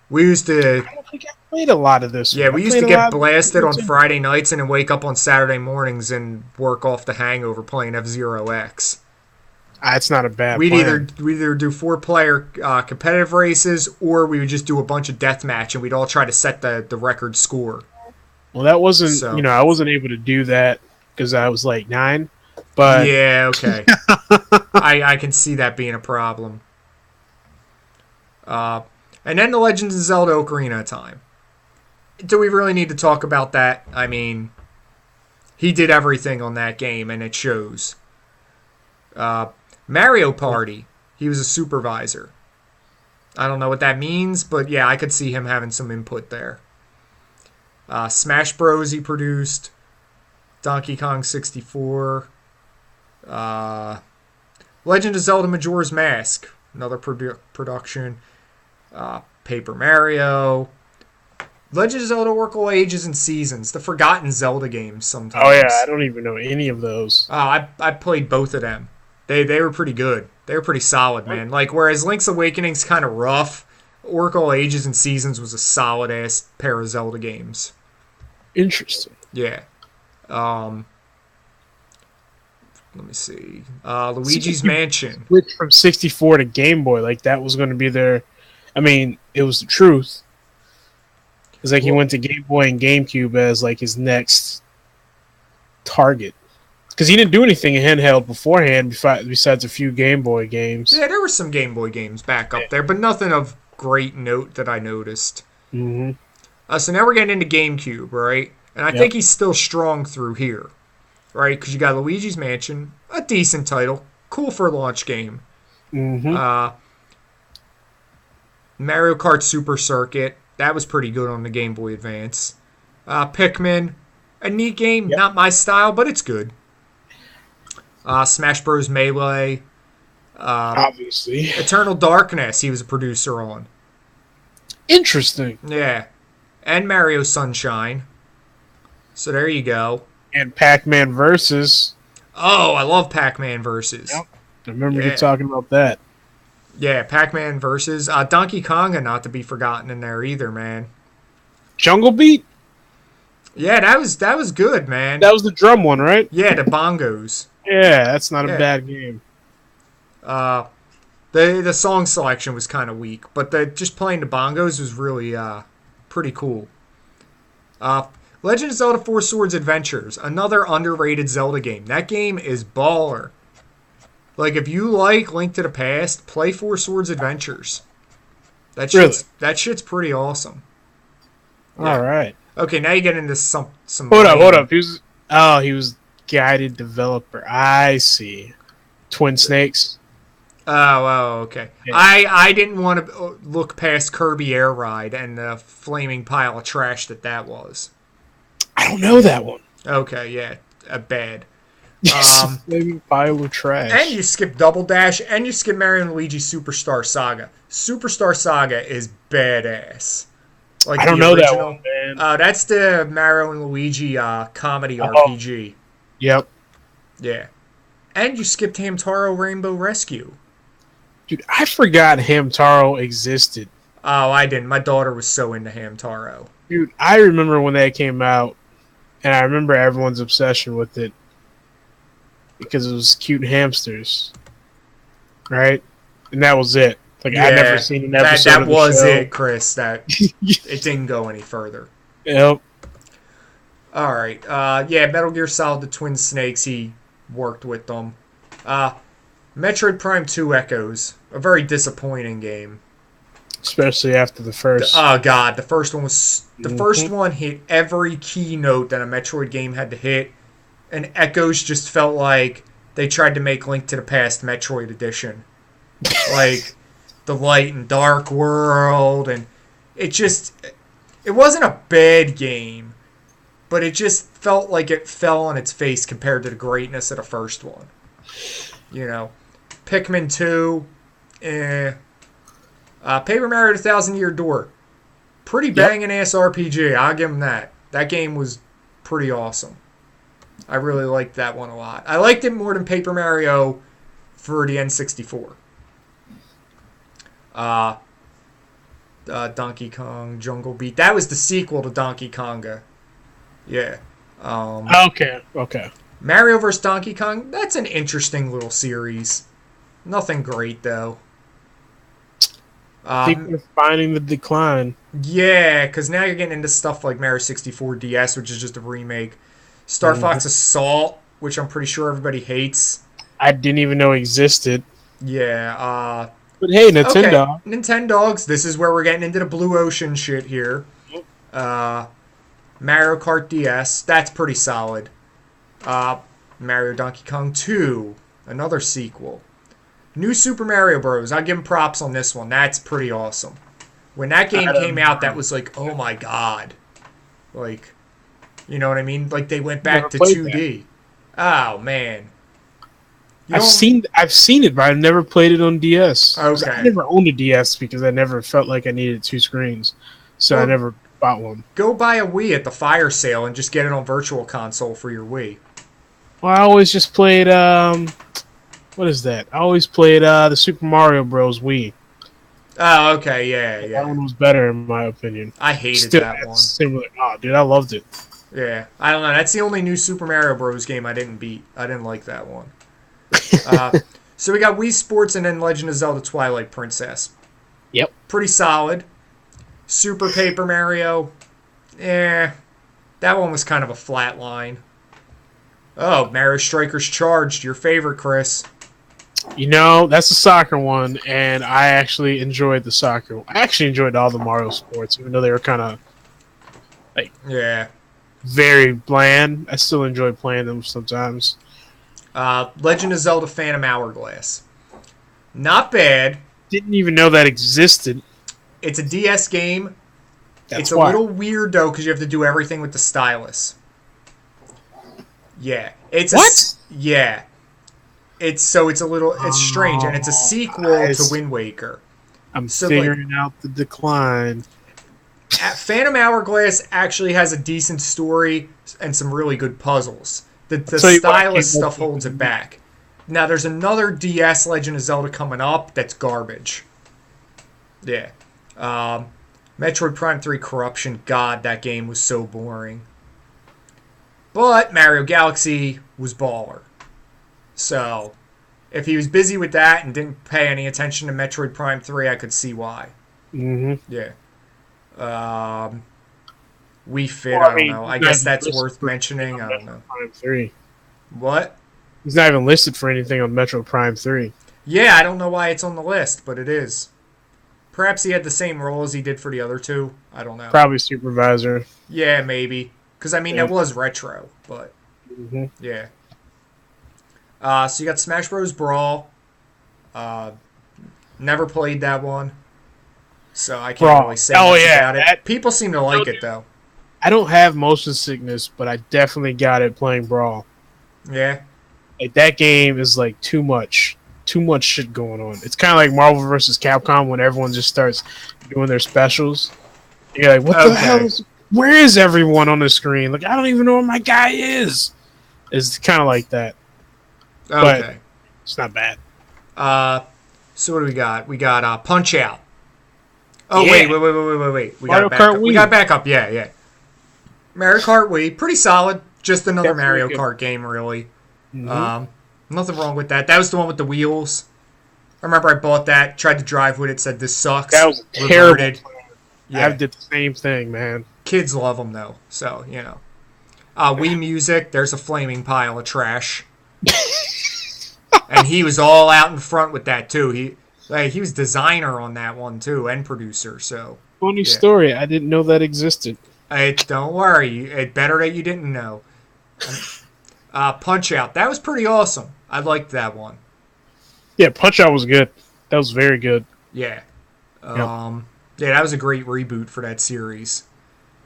A: We used to...
B: I don't think I played a lot of this.
A: Yeah, we used to
B: played a lot
A: get
B: of
A: blasted on
B: this.
A: Friday nights and then wake up on Saturday mornings and work off the hangover playing F-Zero X.
B: It's not a bad
A: We'd
B: plan.
A: either do 4-player competitive races, or we would just do a bunch of deathmatch, and we'd all try to set the record score.
B: Well, that wasn't,
A: So-
B: I wasn't able to do that because I was like 9. But
A: Yeah, okay. I can see that being a problem. And then the Legends of Zelda Ocarina of Time. Do we really need to talk about that? I mean, he did everything on that game, and it shows. Mario Party, he was a supervisor. I don't know what that means, but yeah, I could see him having some input there. Smash Bros. He produced. Donkey Kong 64. Legend of Zelda Majora's Mask, another production. Paper Mario. Legend of Zelda Oracle Ages and Seasons, the forgotten Zelda games sometimes.
B: oh yeah, I don't even know any of those.
A: I played both of them. They were pretty good. They were pretty solid, man. Like, whereas Link's Awakening's kind of rough, Oracle Ages and Seasons was a solid-ass pair of Zelda games.
B: Interesting.
A: Yeah. Let me see. Luigi's Mansion.
B: Switch from 64 to Game Boy, like that was going to be their. I mean, it was the truth. It's like he went to Game Boy and GameCube as like his next target. Because he didn't do anything in handheld beforehand besides a few Game Boy games.
A: Yeah, there were some Game Boy games back up there, but nothing of great note that I noticed.
B: Mm-hmm.
A: So now we're getting into GameCube, right? And I think he's still strong through here, right? Because you got Luigi's Mansion, a decent title, cool for a launch game.
B: Mm-hmm.
A: Mario Kart Super Circuit, that was pretty good on the Game Boy Advance. Pikmin, a neat game, not my style, but it's good. Smash Bros. Melee.
B: Obviously.
A: Eternal Darkness, he was a producer on.
B: Interesting.
A: Yeah. And Mario Sunshine. So there you go.
B: And Pac-Man Versus.
A: Oh, I love Pac-Man Versus.
B: Yep. I remember you talking about that.
A: Yeah, Pac-Man Versus. Donkey Konga, not to be forgotten in there either, man.
B: Jungle Beat?
A: Yeah, that was good, man.
B: That was the drum one, right?
A: Yeah, the bongos.
B: Yeah, that's not a bad game.
A: The song selection was kind of weak, but just playing the bongos was really pretty cool. Legend of Zelda 4 Swords Adventures, another underrated Zelda game. That game is baller. Like, if you like Link to the Past, play 4 Swords Adventures. That shit's pretty awesome.
B: Yeah. All right.
A: Okay, now you get into some.
B: Hold up. He was guided developer. I see. Twin Snakes.
A: Oh, okay. Yeah. I didn't want to look past Kirby Air Ride and the flaming pile of trash that was.
B: I don't know that one.
A: Okay, yeah, bad.
B: Flaming pile of trash.
A: And you skip Double Dash, and you skip Mario and Luigi Superstar Saga. Superstar Saga is badass. Like,
B: I don't know that one, man.
A: That's the Mario and Luigi comedy RPG.
B: Yep.
A: Yeah. And you skipped Hamtaro Rainbow Rescue.
B: Dude, I forgot Hamtaro existed.
A: Oh, I didn't. My daughter was so into Hamtaro.
B: Dude, I remember when that came out, and I remember everyone's obsession with it because it was cute hamsters, right? And that was it. Like, yeah, I'd never seen an episode
A: that
B: of the
A: was
B: show.
A: it, Chris. That it didn't go any further.
B: Yep.
A: All right. Yeah, Metal Gear Solid: The Twin Snakes. He worked with them. Metroid Prime 2 Echoes, a very disappointing game.
B: Especially after the first.
A: Oh god, the first one was first one hit every key note that a Metroid game had to hit, and Echoes just felt like they tried to make Link to the Past Metroid Edition. Like the light and dark world, and it wasn't a bad game, but it just felt like it fell on its face compared to the greatness of the first one. You know, Pikmin 2, Paper Mario: The Thousand Year Door, pretty banging ass RPG. I'll give them that. That game was pretty awesome. I really liked that one a lot. I liked it more than Paper Mario for the N64. Donkey Kong Jungle Beat. That was the sequel to Donkey Konga. Yeah.
B: Okay.
A: Mario vs. Donkey Kong, that's an interesting little series. Nothing great, though.
B: I think we're finding the decline.
A: Yeah, because now you're getting into stuff like Mario 64 DS, which is just a remake. Star Fox Assault, which I'm pretty sure everybody hates.
B: I didn't even know existed.
A: Yeah.
B: But hey, Nintendo.
A: Okay, Nintendogs. This is where we're getting into the Blue Ocean shit here. Mario Kart DS, that's pretty solid. Mario Donkey Kong 2, another sequel. New Super Mario Bros. I give them props on this one. That's pretty awesome. When that game came out, that was like, oh my god. Like, you know what I mean? Like, they went back to 2D. That. Oh, man.
B: I've seen it, but I've never played it on DS.
A: Okay.
B: I never owned a DS because I never felt like I needed two screens. So I never bought one.
A: Go buy a Wii at the fire sale and just get it on Virtual Console for your Wii.
B: Well, I always just played, what is that? I always played the Super Mario Bros. Wii.
A: Oh, okay, yeah.
B: That one was better in my opinion.
A: I hated that one.
B: Similar. Oh, dude, I loved it.
A: Yeah, I don't know. That's the only new Super Mario Bros. Game I didn't beat. I didn't like that one. So we got Wii Sports and then Legend of Zelda Twilight Princess.
B: Yep.
A: Pretty solid. Super Paper Mario. That one was kind of a flat line. Oh, Mario Strikers Charged, your favorite, Chris.
B: You know, that's the soccer one, and I actually enjoyed the soccer. I actually enjoyed all the Mario sports, even though they were kind of like
A: Yeah.
B: very bland. I still enjoy playing them sometimes.
A: Legend of Zelda Phantom Hourglass. Not bad.
B: Didn't even know that existed.
A: It's a DS game.
B: That's
A: it's a
B: why.
A: little weird, though, because you have to do everything with the stylus. Yeah. Yeah. It's a little... It's strange, and it's a sequel to Wind Waker.
B: I'm figuring out the decline.
A: Phantom Hourglass actually has a decent story and some really good puzzles. The
B: So
A: stylus stuff holds it back. Now, there's another DS Legend of Zelda coming up that's garbage. Yeah. Metroid Prime 3 Corruption. God, that game was so boring. But Mario Galaxy was baller. So, if he was busy with that and didn't pay any attention to Metroid Prime 3, I could see why.
B: Mm-hmm.
A: Yeah. Wii Fit, I don't know. I guess that's worth mentioning. I don't know.
B: Prime 3.
A: What?
B: He's not even listed for anything on Metro Prime 3.
A: Yeah, I don't know why it's on the list, but it is. Perhaps he had the same role as he did for the other two. I don't know.
B: Probably supervisor.
A: Yeah, maybe. Because, I mean, that was retro, but...
B: Mm-hmm.
A: Yeah. So you got Smash Bros. Brawl. Never played that one. So I can't really say much about it. People seem to like it, though.
B: I don't have motion sickness, but I definitely got it playing Brawl.
A: Yeah.
B: Like, that game is, like, too much shit going on. It's kind of like Marvel vs. Capcom when everyone just starts doing their specials. You're like, what the hell where is everyone on the screen? Like, I don't even know where my guy is. It's kind of like that.
A: Okay.
B: But it's not bad.
A: So what do we got? We got Punch Out. Oh,
B: yeah.
A: wait. We got back up. Yeah. Mario Kart Wii. Pretty solid. Just another Mario Kart game, really. Mm-hmm. Nothing wrong with that. That was the one with the wheels. I remember I bought that, tried to drive with it, said this sucks.
B: That was terrible.
A: Yeah.
B: I did the same thing, man.
A: Kids love them, though. So, you know. Wii Music, there's a flaming pile of trash. And he was all out in front with that, too. He was designer on that one, too, and producer, so...
B: Funny story, I didn't know that existed.
A: Don't worry. It's better that you didn't know. Punch Out. That was pretty awesome. I liked that one.
B: Yeah, Punch Out was good. That was very good.
A: Yeah. Yeah, that was a great reboot for that series.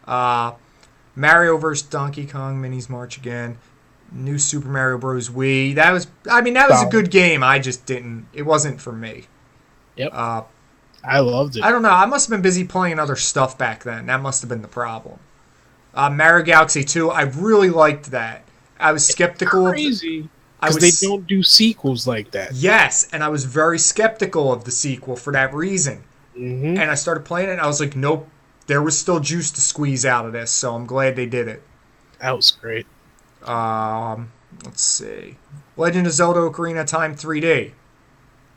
A: Mario vs. Donkey Kong Minis March Again. New Super Mario Bros. Wii. That was a good game. I just didn't. It wasn't for me.
B: Yep. I loved it.
A: I don't know. I must have been busy playing other stuff back then. That must have been the problem. Mario Galaxy 2. I really liked that. I was skeptical.
B: It's crazy. Because they don't do sequels like that.
A: Yes, and I was very skeptical of the sequel for that reason.
B: Mm-hmm.
A: And I started playing it, and I was like, nope, there was still juice to squeeze out of this, so I'm glad they did it.
B: That was great.
A: Let's see. Legend of Zelda Ocarina of Time 3D.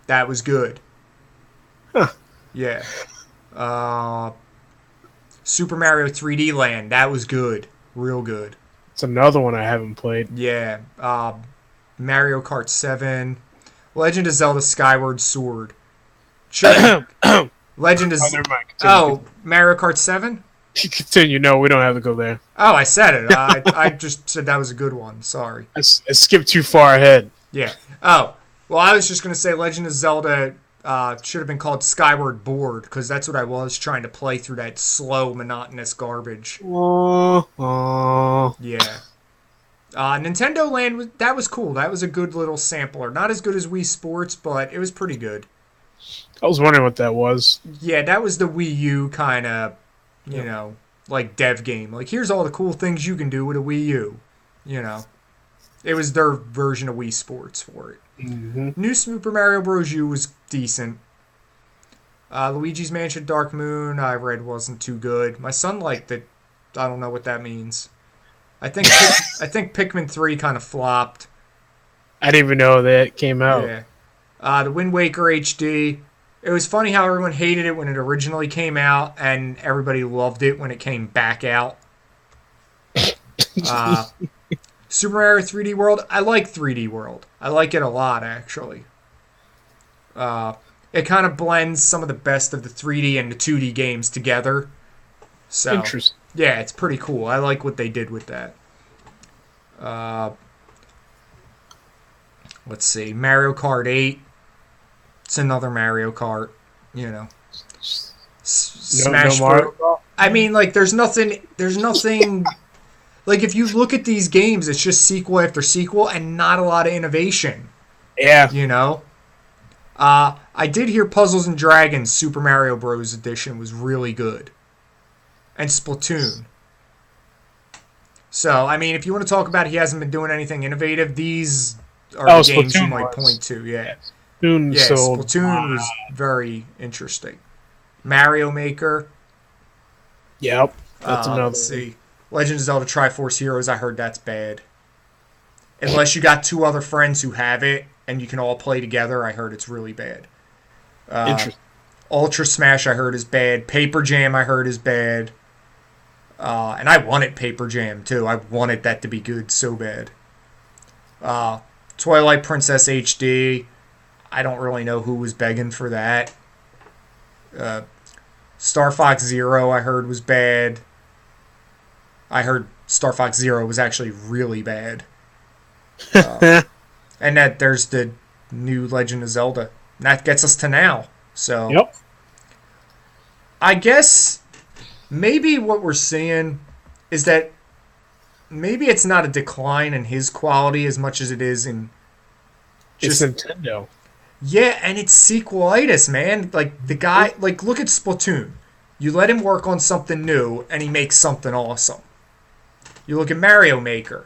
A: That was good.
B: Huh.
A: Yeah. Super Mario 3D Land. That was good. Real good.
B: It's another one I haven't played.
A: Yeah. Mario Kart 7. Legend of Zelda Skyward Sword. Sure. Legend is...
B: Oh, never mind. Continue.
A: Mario Kart 7?
B: Continue. No, we don't have to go there.
A: Oh, I said it. I just said that was a good one. Sorry.
B: I skipped too far ahead.
A: Yeah. Oh. Well, I was just going to say Legend of Zelda should have been called Skyward Board, because that's what I was trying to play through that slow, monotonous garbage. Yeah. Nintendo Land, that was cool. That was a good little sampler. Not as good as Wii Sports, but it was pretty good.
B: I was wondering what that was.
A: Yeah, that was the Wii U kind of, you know, like dev game. Like, here's all the cool things you can do with a Wii U. You know. It was their version of Wii Sports for it.
B: Mm-hmm.
A: New Super Mario Bros. U was decent. Luigi's Mansion Dark Moon, I read wasn't too good. My son liked it. I don't know what that means. I think Pikmin 3 kind of flopped.
B: I didn't even know that came out.
A: Yeah. The Wind Waker HD. It was funny how everyone hated it when it originally came out, and everybody loved it when it came back out. Super Mario 3D World, I like 3D World. I like it a lot, actually. It kind of blends some of the best of the 3D and the 2D games together. So,
B: Interesting.
A: yeah, it's pretty cool. I like what they did with that. Let's see. Mario Kart 8. It's another Mario Kart, you know. Smash Bros. I mean, like, there's nothing, like, if you look at these games, it's just sequel after sequel and not a lot of innovation.
B: Yeah.
A: You know? I did hear Puzzles and Dragons Super Mario Bros. Edition was really good. And Splatoon. So, I mean, if you want to talk about he hasn't been doing anything innovative, these are the games you might point to. Yeah. Splatoon was very interesting. Mario Maker.
B: Yep. That's another.
A: Let's see. Legend of Zelda Triforce Heroes, I heard that's bad. Unless you got two other friends who have it and you can all play together, I heard it's really bad.
B: Interesting.
A: Ultra Smash, I heard is bad. Paper Jam, I heard is bad. And I wanted Paper Jam, too. I wanted that to be good so bad. Twilight Princess HD, I don't really know who was begging for that. Star Fox Zero, I heard was bad. I heard Star Fox Zero was actually really bad. And that there's the new Legend of Zelda. And that gets us to now. So,
B: yep.
A: I guess maybe what we're seeing is that maybe it's not a decline in his quality as much as it is in
B: just Nintendo.
A: Yeah, and it's sequelitis, man. Like, the guy, like, look at Splatoon. You let him work on something new, and he makes something awesome. You look at Mario Maker,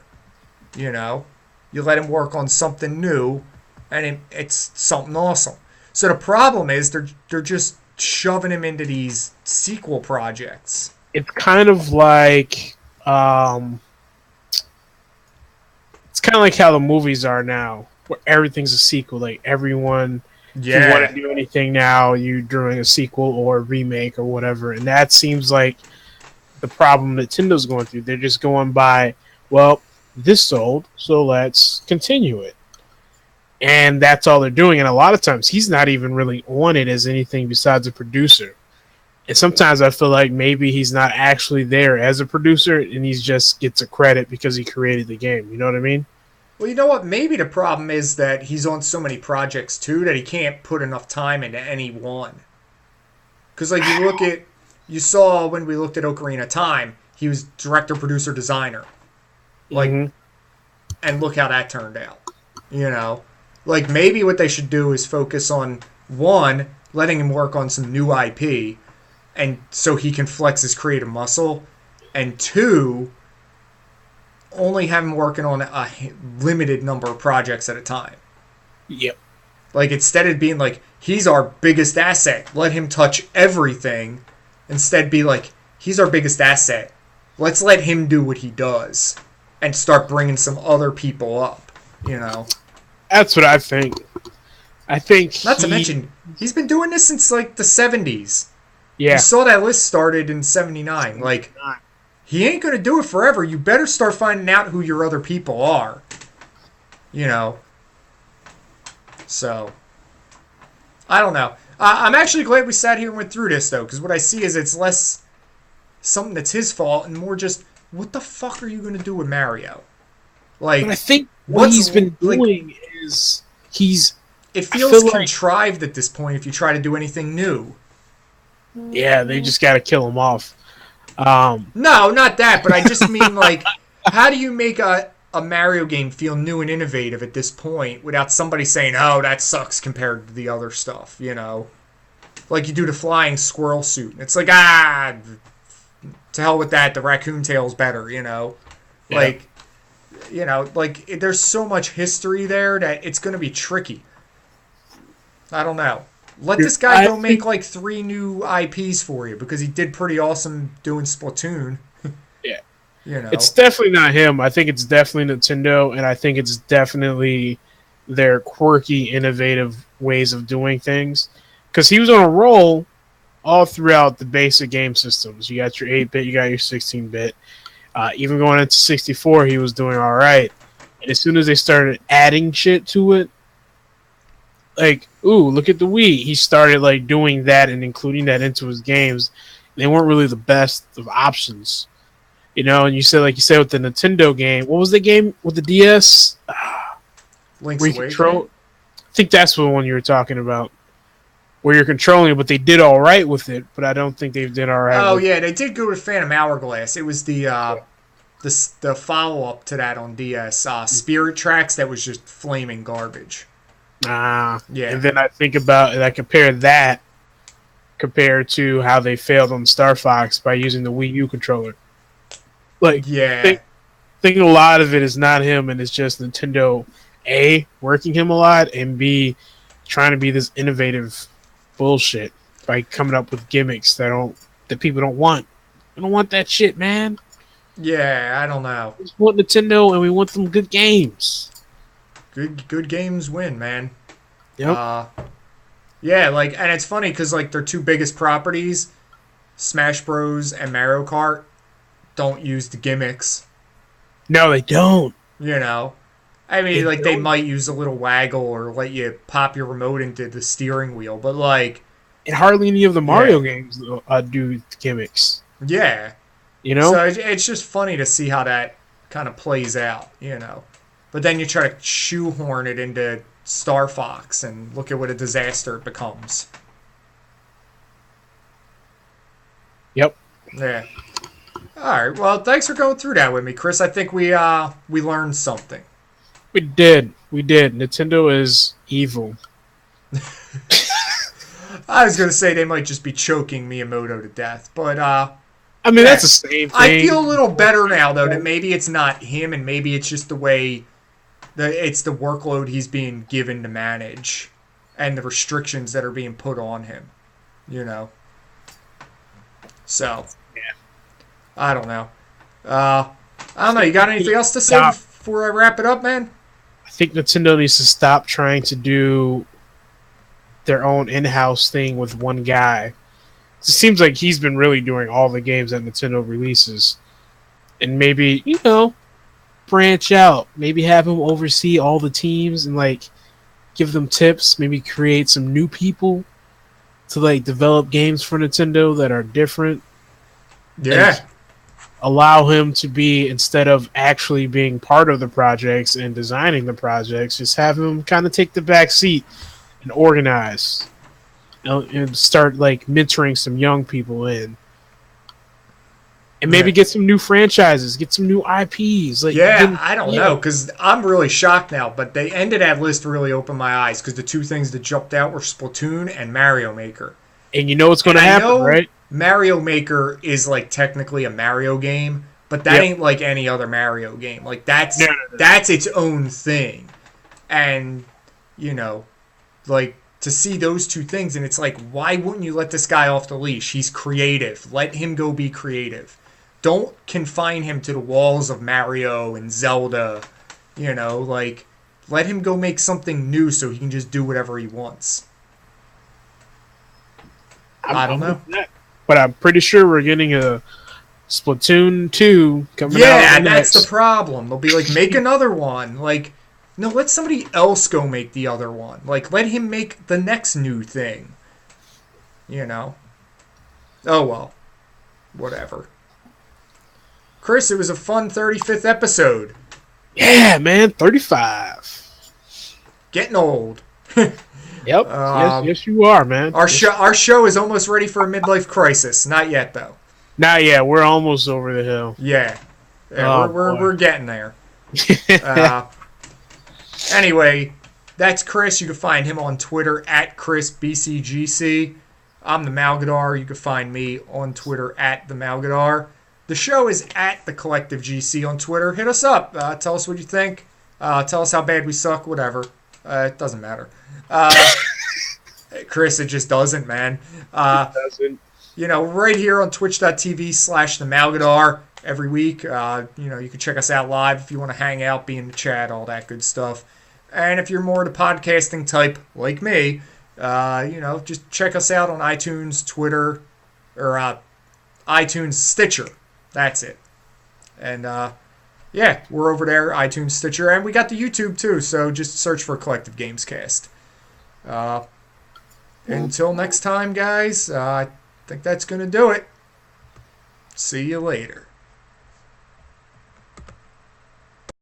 A: you know. You let him work on something new, and it's something awesome. So the problem is they're just shoving him into these sequel projects.
B: It's kind of like how the movies are now, where everything's a sequel. Like everyone, if you want to do anything now, you're doing a sequel or a remake or whatever. And that seems like the problem Nintendo's going through. They're just going by, well, this sold, so let's continue it. And that's all they're doing. And a lot of times, he's not even really on it as anything besides a producer. And sometimes I feel like maybe he's not actually there as a producer, and he just gets a credit because he created the game. You know what I mean?
A: Well, you know what? Maybe the problem is that he's on so many projects, too, that he can't put enough time into any one. Because, like, you saw when we looked at Ocarina of Time, he was director, producer, designer. Like, and look how that turned out. You know? Like, maybe what they should do is focus on, one, letting him work on some new IP, and so he can flex his creative muscle, and two, only have him working on a limited number of projects at a time.
B: Yep.
A: Like, instead of being like, he's our biggest asset, let him touch everything, instead be like, he's our biggest asset, let's let him do what he does, and start bringing some other people up, you know?
B: That's what I think. I think
A: not to mention, he's been doing this since, like, the 70s.
B: Yeah.
A: You saw that list started in 79. Like, he ain't going to do it forever. You better start finding out who your other people are. You know? So, I don't know. I'm actually glad we sat here and went through this, though, because what I see is it's less something that's his fault and more just, what the fuck are you going to do with Mario? Like,
B: but I think what he's been doing is
A: it feels contrived at this point if you try to do anything new.
B: Yeah, they just got to kill him off.
A: No, not that, but I just mean, like, how do you make a Mario game feel new and innovative at this point without somebody saying, oh, that sucks compared to the other stuff, you know? Like you do the flying squirrel suit. It's like, to hell with that, the raccoon tail's better, you know? Yeah. Like, you know, like, there's so much history there that it's going to be tricky. I don't know. Let this guy go make, like, 3 new IPs for you, because he did pretty awesome doing Splatoon.
B: Yeah.
A: You know?
B: It's definitely not him. I think it's definitely Nintendo, and I think it's definitely their quirky, innovative ways of doing things. Because he was on a roll all throughout the basic game systems. You got your 8-bit, you got your 16-bit. Even going into 64, he was doing all right. And as soon as they started adding shit to it, like, ooh, look at the Wii. He started like doing that and including that into his games. They weren't really the best of options, you know. And you said, like you said, with the Nintendo game, what was the game with the DS?
A: Link's
B: Where you
A: Awakening?
B: control. I think that's the one you were talking about, where you're controlling it. But they did all right with it. But I don't think they did all right.
A: Oh
B: with
A: yeah, they did go with Phantom Hourglass. It was the follow up to that on DS, Spirit Tracks, that was just flaming garbage.
B: Yeah.
A: Yeah.
B: And then I think about, and I compare that compared to how they failed on Star Fox by using the Wii U controller. Like,
A: Yeah.
B: think a lot of it is not him, and it's just Nintendo A, working him a lot, and B, trying to be this innovative bullshit by coming up with gimmicks that people don't want. I don't want that shit, man.
A: Yeah, I don't know.
B: We just want Nintendo, and we want some good games.
A: Good games win, man.
B: Yep.
A: Yeah, like, and it's funny because like their two biggest properties, Smash Bros. And Mario Kart, don't use the gimmicks.
B: No, they don't.
A: You know, I mean, like they might use a little waggle or let you pop your remote into the steering wheel, but like,
B: And hardly any of the Mario games do gimmicks.
A: Yeah.
B: You know?
A: So it's just funny to see how that kind of plays out, you know. But then you try to shoehorn it into Star Fox, and look at what a disaster it becomes.
B: Yep.
A: Yeah. All right. Well, thanks for going through that with me, Chris. I think we learned something.
B: We did. Nintendo is evil.
A: I was going to say they might just be choking Miyamoto to death, but
B: I mean, that's the same thing.
A: I feel a little better now, though, that maybe it's not him, and maybe it's just the way it's the workload he's being given to manage, and the restrictions that are being put on him. You know. So.
B: Yeah.
A: I don't know. I don't know. You got anything else to say before I wrap it up, man?
B: I think Nintendo needs to stop trying to do their own in-house thing with one guy. It seems like he's been really doing all the games that Nintendo releases. And maybe, branch out. Maybe have him oversee all the teams and, give them tips. Maybe create some new people to, develop games for Nintendo that are different.
A: Yeah.
B: And allow him to be, instead of actually being part of the projects and designing the projects, just have him kind of take the back seat and organize. And start mentoring some young people in, and maybe get some new franchises, get some new IPs.
A: I don't know, because I'm really shocked now. But they ended that list really opened my eyes, because the two things that jumped out were Splatoon and Mario Maker.
B: And you know what's going to happen, right?
A: Mario Maker is technically a Mario game, but that ain't like any other Mario game. That's its own thing, and to see those two things, and it's why wouldn't you let this guy off the leash? He's creative. Let him go be creative. Don't confine him to the walls of Mario and Zelda. Let him go make something new so he can just do whatever he wants. I don't know.
B: But I'm pretty sure we're getting a Splatoon 2 coming out.
A: Yeah, and that's the problem. They'll be make another one. No, let somebody else go make the other one. Let him make the next new thing. Oh, well. Whatever. Chris, it was a fun 35th episode.
B: Yeah, man. 35.
A: Getting old.
B: Yep. Yes, you are, man.
A: Our show is almost ready for a midlife crisis. Not yet, though.
B: Not yet. We're almost over the hill.
A: Yeah. We're getting there. Anyway, that's Chris. You can find him on Twitter at ChrisBCGC. I'm the Malgadar. You can find me on Twitter at the Malgadar. The show is at the Collective GC on Twitter. Hit us up. Tell us what you think. Tell us how bad we suck. Whatever. It doesn't matter. Chris, it just doesn't, man.
B: It doesn't.
A: Right here on twitch.tv/the Malgadar every week. You can check us out live if you want to hang out, be in the chat, all that good stuff. And if you're more the podcasting type like me, just check us out on iTunes, Twitter, or iTunes, Stitcher. That's it. And yeah, we're over there, iTunes, Stitcher, and we got the YouTube too. So just search for Collective Gamescast. Until next time, guys, I think that's going to do it. See you later.